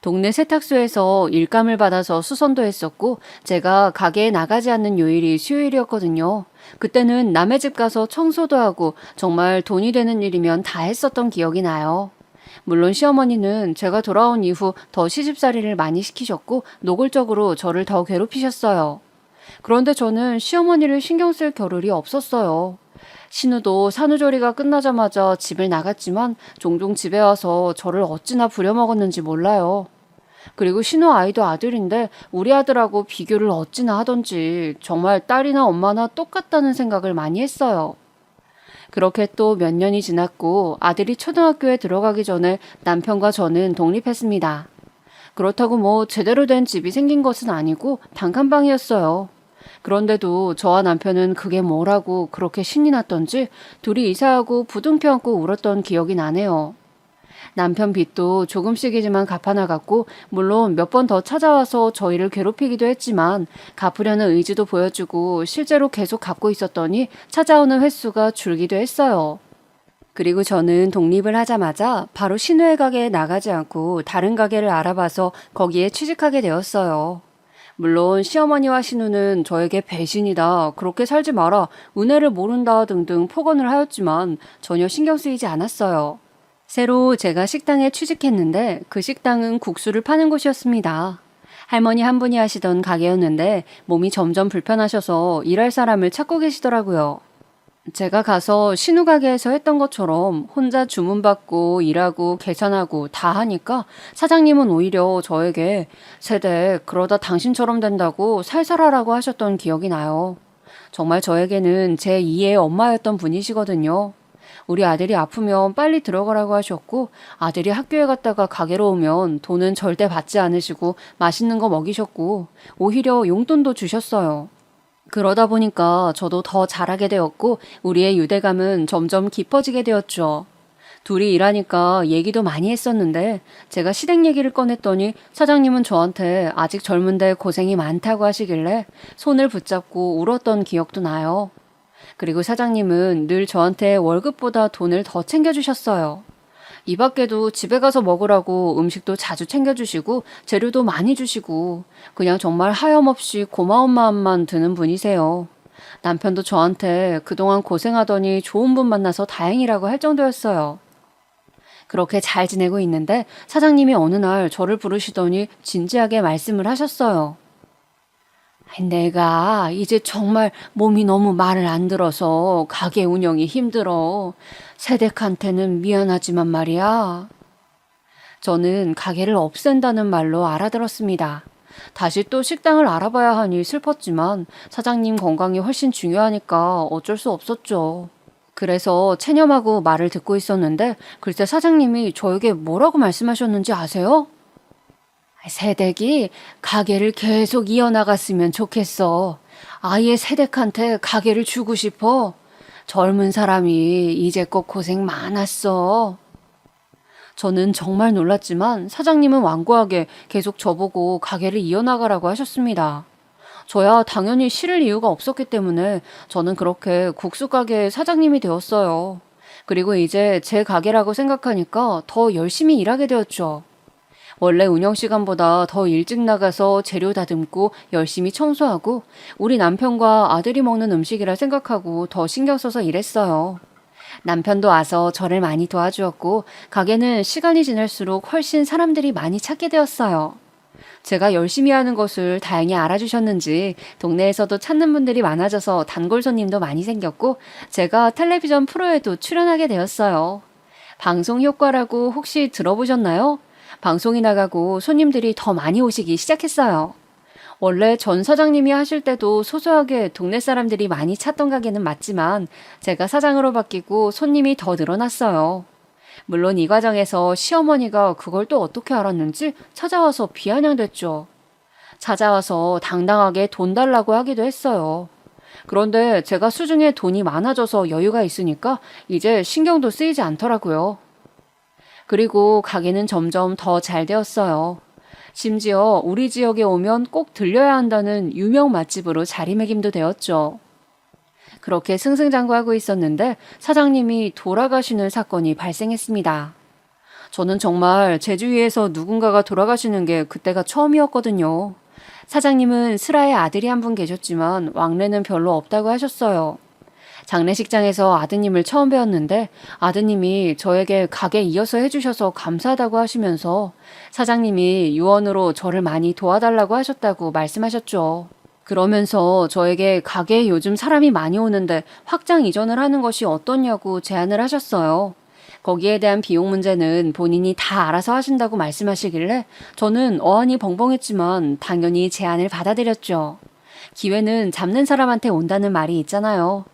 동네 세탁소에서 일감을 받아서 수선도 했었고 제가 가게에 나가지 않는 요일이 수요일이었거든요. 그때는 남의 집 가서 청소도 하고 정말 돈이 되는 일이면 다 했었던 기억이 나요. 물론 시어머니는 제가 돌아온 이후 더 시집살이를 많이 시키셨고 노골적으로 저를 더 괴롭히셨어요. 그런데 저는 시어머니를 신경 쓸 겨를이 없었어요. 신우도 산후조리가 끝나자마자 집을 나갔지만 종종 집에 와서 저를 어찌나 부려먹었는지 몰라요. 그리고 신우 아이도 아들인데 우리 아들하고 비교를 어찌나 하던지 정말 딸이나 엄마나 똑같다는 생각을 많이 했어요. 그렇게 또 몇 년이 지났고 아들이 초등학교에 들어가기 전에 남편과 저는 독립했습니다. 그렇다고 뭐 제대로 된 집이 생긴 것은 아니고 단칸방이었어요. 그런데도 저와 남편은 그게 뭐라고 그렇게 신이 났던지 둘이 이사하고 부둥켜 안고 울었던 기억이 나네요. 남편 빚도 조금씩이지만 갚아나갔고 물론 몇 번 더 찾아와서 저희를 괴롭히기도 했지만 갚으려는 의지도 보여주고 실제로 계속 갚고 있었더니 찾아오는 횟수가 줄기도 했어요. 그리고 저는 독립을 하자마자 바로 신우의 가게에 나가지 않고 다른 가게를 알아봐서 거기에 취직하게 되었어요. 물론 시어머니와 신우는 저에게 배신이다, 그렇게 살지 마라, 은혜를 모른다 등등 폭언을 하였지만 전혀 신경 쓰이지 않았어요. 새로 제가 식당에 취직했는데 그 식당은 국수를 파는 곳이었습니다. 할머니 한 분이 하시던 가게였는데 몸이 점점 불편하셔서 일할 사람을 찾고 계시더라고요. 제가 가서 신우 가게에서 했던 것처럼 혼자 주문받고 일하고 계산하고 다 하니까 사장님은 오히려 저에게 세대 그러다 당신처럼 된다고 살살하라고 하셨던 기억이 나요. 정말 저에게는 제2의 엄마였던 분이시거든요. 우리 아들이 아프면 빨리 들어가라고 하셨고 아들이 학교에 갔다가 가게로 오면 돈은 절대 받지 않으시고 맛있는 거 먹이셨고 오히려 용돈도 주셨어요. 그러다 보니까 저도 더 잘하게 되었고 우리의 유대감은 점점 깊어지게 되었죠. 둘이 일하니까 얘기도 많이 했었는데 제가 시댁 얘기를 꺼냈더니 사장님은 저한테 아직 젊은데 고생이 많다고 하시길래 손을 붙잡고 울었던 기억도 나요. 그리고 사장님은 늘 저한테 월급보다 돈을 더 챙겨주셨어요. 이 밖에도 집에 가서 먹으라고 음식도 자주 챙겨주시고 재료도 많이 주시고 그냥 정말 하염없이 고마운 마음만 드는 분이세요. 남편도 저한테 그동안 고생하더니 좋은 분 만나서 다행이라고 할 정도였어요. 그렇게 잘 지내고 있는데 사장님이 어느 날 저를 부르시더니 진지하게 말씀을 하셨어요. 내가 이제 정말 몸이 너무 말을 안 들어서 가게 운영이 힘들어. 세댁한테는 미안하지만 말이야. 저는 가게를 없앤다는 말로 알아들었습니다. 다시 또 식당을 알아봐야 하니 슬펐지만 사장님 건강이 훨씬 중요하니까 어쩔 수 없었죠. 그래서 체념하고 말을 듣고 있었는데 글쎄 사장님이 저에게 뭐라고 말씀하셨는지 아세요? 새댁이 가게를 계속 이어나갔으면 좋겠어. 아예 새댁한테 가게를 주고 싶어. 젊은 사람이 이제껏 고생 많았어. 저는 정말 놀랐지만 사장님은 완고하게 계속 저보고 가게를 이어나가라고 하셨습니다. 저야 당연히 싫을 이유가 없었기 때문에 저는 그렇게 국수 가게의 사장님이 되었어요. 그리고 이제 제 가게라고 생각하니까 더 열심히 일하게 되었죠. 원래 운영 시간보다 더 일찍 나가서 재료 다듬고 열심히 청소하고 우리 남편과 아들이 먹는 음식이라 생각하고 더 신경 써서 일했어요. 남편도 와서 저를 많이 도와주었고 가게는 시간이 지날수록 훨씬 사람들이 많이 찾게 되었어요. 제가 열심히 하는 것을 다행히 알아주셨는지 동네에서도 찾는 분들이 많아져서 단골 손님도 많이 생겼고 제가 텔레비전 프로에도 출연하게 되었어요. 방송 효과라고 혹시 들어보셨나요? 방송이 나가고 손님들이 더 많이 오시기 시작했어요. 원래 전 사장님이 하실 때도 소소하게 동네 사람들이 많이 찾던 가게는 맞지만 제가 사장으로 바뀌고 손님이 더 늘어났어요. 물론 이 과정에서 시어머니가 그걸 또 어떻게 알았는지 찾아와서 비아냥댔죠. 찾아와서 당당하게 돈 달라고 하기도 했어요. 그런데 제가 수중에 돈이 많아져서 여유가 있으니까 이제 신경도 쓰이지 않더라고요. 그리고 가게는 점점 더 잘 되었어요. 심지어 우리 지역에 오면 꼭 들려야 한다는 유명 맛집으로 자리매김도 되었죠. 그렇게 승승장구하고 있었는데 사장님이 돌아가시는 사건이 발생했습니다. 저는 정말 제 주위에서 누군가가 돌아가시는 게 그때가 처음이었거든요. 사장님은 슬하에 아들이 한 분 계셨지만 왕래는 별로 없다고 하셨어요. 장례식장에서 아드님을 처음 뵈었는데 아드님이 저에게 가게 이어서 해주셔서 감사하다고 하시면서 사장님이 유언으로 저를 많이 도와달라고 하셨다고 말씀하셨죠. 그러면서 저에게 가게에 요즘 사람이 많이 오는데 확장 이전을 하는 것이 어떠냐고 제안을 하셨어요. 거기에 대한 비용 문제는 본인이 다 알아서 하신다고 말씀하시길래 저는 어안이 벙벙했지만 당연히 제안을 받아들였죠. 기회는 잡는 사람한테 온다는 말이 있잖아요.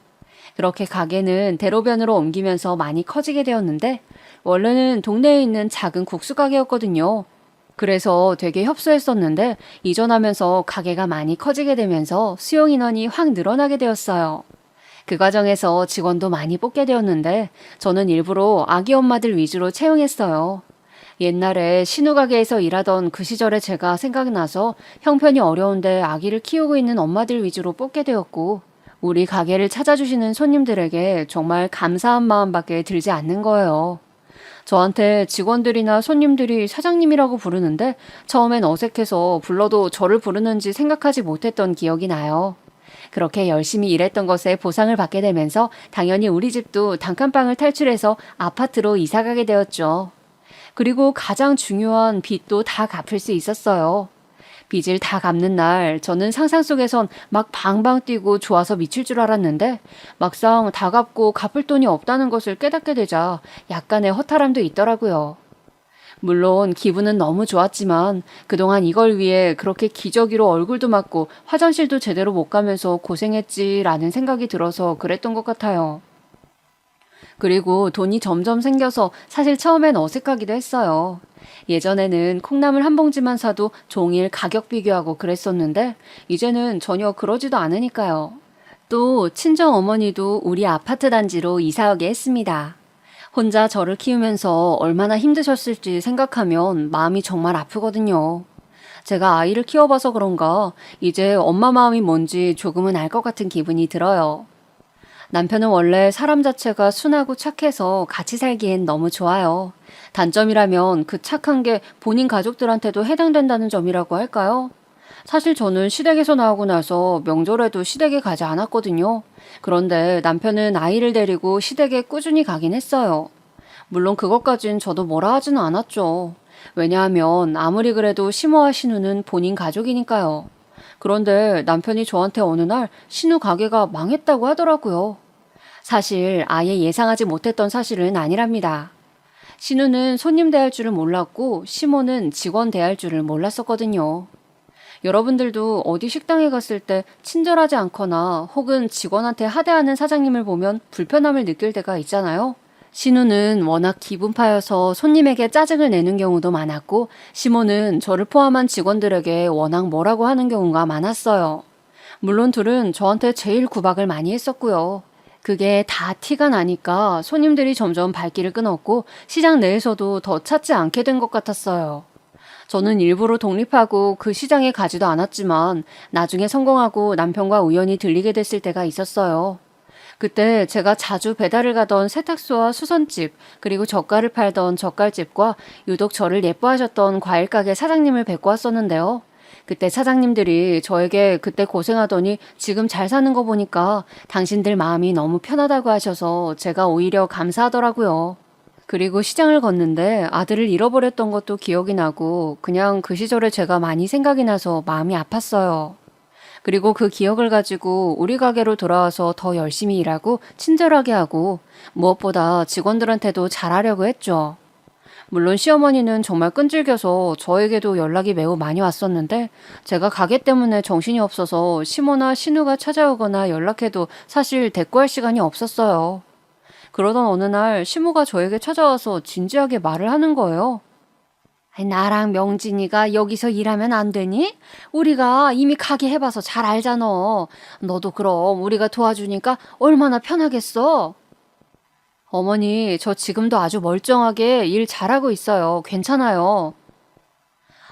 그렇게 가게는 대로변으로 옮기면서 많이 커지게 되었는데 원래는 동네에 있는 작은 국수 가게였거든요. 그래서 되게 협소했었는데 이전하면서 가게가 많이 커지게 되면서 수용 인원이 확 늘어나게 되었어요. 그 과정에서 직원도 많이 뽑게 되었는데 저는 일부러 아기 엄마들 위주로 채용했어요. 옛날에 신우 가게에서 일하던 그 시절에 제가 생각나서 형편이 어려운데 아기를 키우고 있는 엄마들 위주로 뽑게 되었고 우리 가게를 찾아주시는 손님들에게 정말 감사한 마음밖에 들지 않는 거예요. 저한테 직원들이나 손님들이 사장님이라고 부르는데 처음엔 어색해서 불러도 저를 부르는지 생각하지 못했던 기억이 나요. 그렇게 열심히 일했던 것에 보상을 받게 되면서 당연히 우리 집도 단칸방을 탈출해서 아파트로 이사 가게 되었죠. 그리고 가장 중요한 빚도 다 갚을 수 있었어요. 빚을 다 갚는 날 저는 상상 속에선 막 방방 뛰고 좋아서 미칠 줄 알았는데 막상 다 갚고 갚을 돈이 없다는 것을 깨닫게 되자 약간의 허탈함도 있더라고요. 물론 기분은 너무 좋았지만 그동안 이걸 위해 그렇게 기저귀로 얼굴도 맞고 화장실도 제대로 못 가면서 고생했지라는 생각이 들어서 그랬던 것 같아요. 그리고 돈이 점점 생겨서 사실 처음엔 어색하기도 했어요. 예전에는 콩나물 한 봉지만 사도 종일 가격 비교하고 그랬었는데 이제는 전혀 그러지도 않으니까요. 또 친정 어머니도 우리 아파트 단지로 이사 오게 했습니다. 혼자 저를 키우면서 얼마나 힘드셨을지 생각하면 마음이 정말 아프거든요. 제가 아이를 키워봐서 그런가 이제 엄마 마음이 뭔지 조금은 알 것 같은 기분이 들어요. 남편은 원래 사람 자체가 순하고 착해서 같이 살기엔 너무 좋아요. 단점이라면 그 착한 게 본인 가족들한테도 해당된다는 점이라고 할까요? 사실 저는 시댁에서 나오고 나서 명절에도 시댁에 가지 않았거든요. 그런데 남편은 아이를 데리고 시댁에 꾸준히 가긴 했어요. 물론 그것까진 저도 뭐라 하지는 않았죠. 왜냐하면 아무리 그래도 시모와 신우는 본인 가족이니까요. 그런데 남편이 저한테 어느 날 신우 가게가 망했다고 하더라고요. 사실 아예 예상하지 못했던 사실은 아니랍니다. 신우는 손님 대할 줄을 몰랐고 시모는 직원 대할 줄을 몰랐었거든요. 여러분들도 어디 식당에 갔을 때 친절하지 않거나 혹은 직원한테 하대하는 사장님을 보면 불편함을 느낄 때가 있잖아요. 신우는 워낙 기분파여서 손님에게 짜증을 내는 경우도 많았고 시모는 저를 포함한 직원들에게 워낙 뭐라고 하는 경우가 많았어요. 물론 둘은 저한테 제일 구박을 많이 했었고요. 그게 다 티가 나니까 손님들이 점점 발길을 끊었고 시장 내에서도 더 찾지 않게 된 것 같았어요. 저는 일부러 독립하고 그 시장에 가지도 않았지만 나중에 성공하고 남편과 우연히 들리게 됐을 때가 있었어요. 그때 제가 자주 배달을 가던 세탁소와 수선집, 그리고 젓갈을 팔던 젓갈집과 유독 저를 예뻐하셨던 과일가게 사장님을 뵙고 왔었는데요. 그때 사장님들이 저에게 그때 고생하더니 지금 잘 사는 거 보니까 당신들 마음이 너무 편하다고 하셔서 제가 오히려 감사하더라고요. 그리고 시장을 걷는데 아들을 잃어버렸던 것도 기억이 나고 그냥 그 시절에 제가 많이 생각이 나서 마음이 아팠어요. 그리고 그 기억을 가지고 우리 가게로 돌아와서 더 열심히 일하고 친절하게 하고 무엇보다 직원들한테도 잘하려고 했죠. 물론 시어머니는 정말 끈질겨서 저에게도 연락이 매우 많이 왔었는데 제가 가게 때문에 정신이 없어서 시모나 신우가 찾아오거나 연락해도 사실 대꾸할 시간이 없었어요. 그러던 어느 날 시모가 저에게 찾아와서 진지하게 말을 하는 거예요. 나랑 명진이가 여기서 일하면 안 되니? 우리가 이미 가게 해봐서 잘 알잖아. 너도 그럼 우리가 도와주니까 얼마나 편하겠어? 어머니, 저 지금도 아주 멀쩡하게 일 잘하고 있어요. 괜찮아요.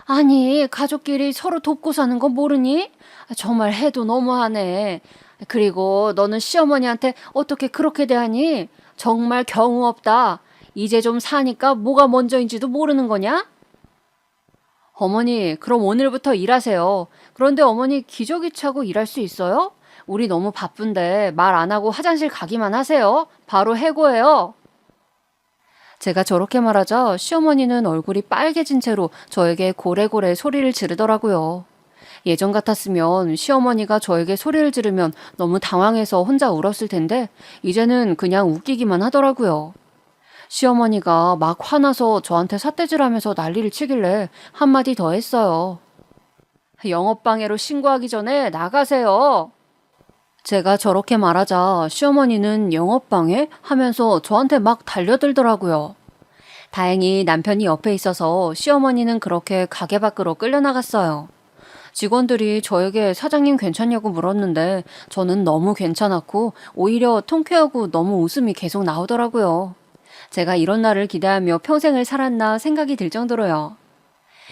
아니, 가족끼리 서로 돕고 사는 거 모르니? 정말 해도 너무하네. 그리고 너는 시어머니한테 어떻게 그렇게 대하니? 정말 경우 없다. 이제 좀 사니까 뭐가 먼저인지도 모르는 거냐? 어머니, 그럼 오늘부터 일하세요. 그런데 어머니 기저귀 차고 일할 수 있어요? 우리 너무 바쁜데 말 안 하고 화장실 가기만 하세요. 바로 해고해요. 제가 저렇게 말하자 시어머니는 얼굴이 빨개진 채로 저에게 고래고래 소리를 지르더라고요. 예전 같았으면 시어머니가 저에게 소리를 지르면 너무 당황해서 혼자 울었을 텐데 이제는 그냥 웃기기만 하더라고요. 시어머니가 막 화나서 저한테 삿대질하면서 난리를 치길래 한마디 더 했어요. 영업방해로 신고하기 전에 나가세요. 제가 저렇게 말하자 시어머니는 영업방해? 하면서 저한테 막 달려들더라고요. 다행히 남편이 옆에 있어서 시어머니는 그렇게 가게 밖으로 끌려나갔어요. 직원들이 저에게 사장님 괜찮냐고 물었는데 저는 너무 괜찮았고 오히려 통쾌하고 너무 웃음이 계속 나오더라고요. 제가 이런 날을 기대하며 평생을 살았나 생각이 들 정도로요.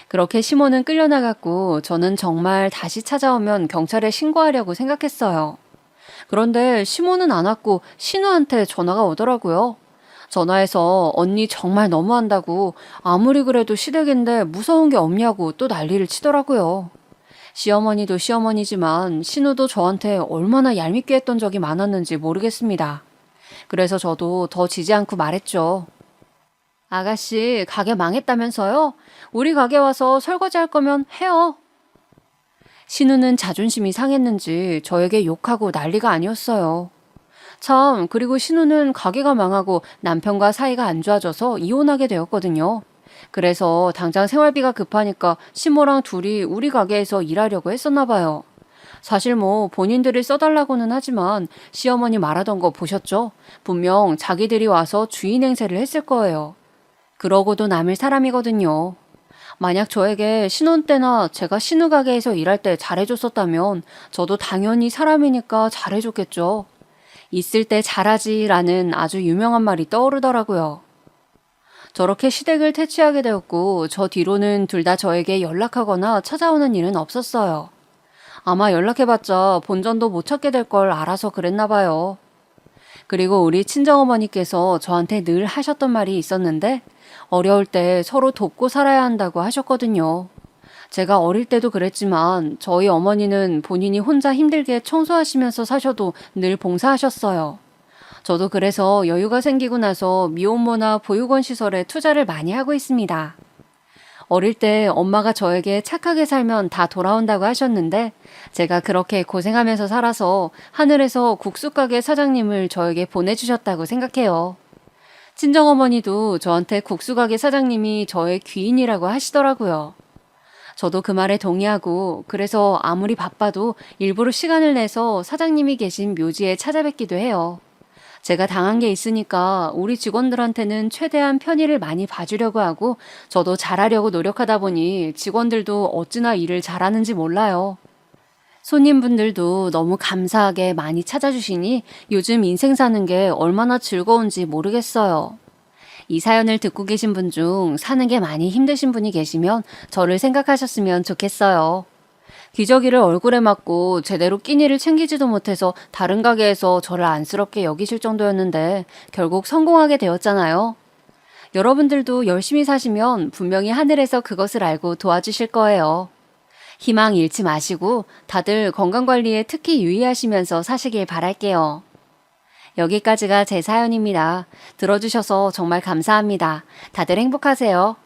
그렇게 시모는 끌려나갔고 저는 정말 다시 찾아오면 경찰에 신고하려고 생각했어요. 그런데 시모는 안 왔고 신우한테 전화가 오더라고요. 전화해서 언니 정말 너무한다고 아무리 그래도 시댁인데 무서운 게 없냐고 또 난리를 치더라고요. 시어머니도 시어머니지만 신우도 저한테 얼마나 얄밉게 했던 적이 많았는지 모르겠습니다. 그래서 저도 더 지지 않고 말했죠. 아가씨, 가게 망했다면서요? 우리 가게 와서 설거지 할 거면 해요. 신우는 자존심이 상했는지 저에게 욕하고 난리가 아니었어요. 참, 그리고 신우는 가게가 망하고 남편과 사이가 안 좋아져서 이혼하게 되었거든요. 그래서 당장 생활비가 급하니까 시모랑 둘이 우리 가게에서 일하려고 했었나 봐요. 사실 뭐 본인들이 써달라고는 하지만 시어머니 말하던 거 보셨죠? 분명 자기들이 와서 주인 행세를 했을 거예요. 그러고도 남을 사람이거든요. 만약 저에게 신혼 때나 제가 신우 가게에서 일할 때 잘해줬었다면 저도 당연히 사람이니까 잘해줬겠죠. 있을 때 잘하지라는 아주 유명한 말이 떠오르더라고요. 저렇게 시댁을 퇴치하게 되었고 저 뒤로는 둘 다 저에게 연락하거나 찾아오는 일은 없었어요. 아마 연락해봤자 본전도 못 찾게 될 걸 알아서 그랬나 봐요. 그리고 우리 친정어머니께서 저한테 늘 하셨던 말이 있었는데 어려울 때 서로 돕고 살아야 한다고 하셨거든요. 제가 어릴 때도 그랬지만 저희 어머니는 본인이 혼자 힘들게 청소하시면서 사셔도 늘 봉사하셨어요. 저도 그래서 여유가 생기고 나서 미혼모나 보육원 시설에 투자를 많이 하고 있습니다. 어릴 때 엄마가 저에게 착하게 살면 다 돌아온다고 하셨는데 제가 그렇게 고생하면서 살아서 하늘에서 국수가게 사장님을 저에게 보내주셨다고 생각해요. 친정어머니도 저한테 국수가게 사장님이 저의 귀인이라고 하시더라고요. 저도 그 말에 동의하고 그래서 아무리 바빠도 일부러 시간을 내서 사장님이 계신 묘지에 찾아뵙기도 해요. 제가 당한 게 있으니까 우리 직원들한테는 최대한 편의를 많이 봐주려고 하고 저도 잘하려고 노력하다 보니 직원들도 어찌나 일을 잘하는지 몰라요. 손님분들도 너무 감사하게 많이 찾아주시니 요즘 인생 사는 게 얼마나 즐거운지 모르겠어요. 이 사연을 듣고 계신 분 중 사는 게 많이 힘드신 분이 계시면 저를 생각하셨으면 좋겠어요. 기저귀를 얼굴에 맞고 제대로 끼니를 챙기지도 못해서 다른 가게에서 저를 안쓰럽게 여기실 정도였는데 결국 성공하게 되었잖아요. 여러분들도 열심히 사시면 분명히 하늘에서 그것을 알고 도와주실 거예요. 희망 잃지 마시고 다들 건강관리에 특히 유의하시면서 사시길 바랄게요. 여기까지가 제 사연입니다. 들어주셔서 정말 감사합니다. 다들 행복하세요.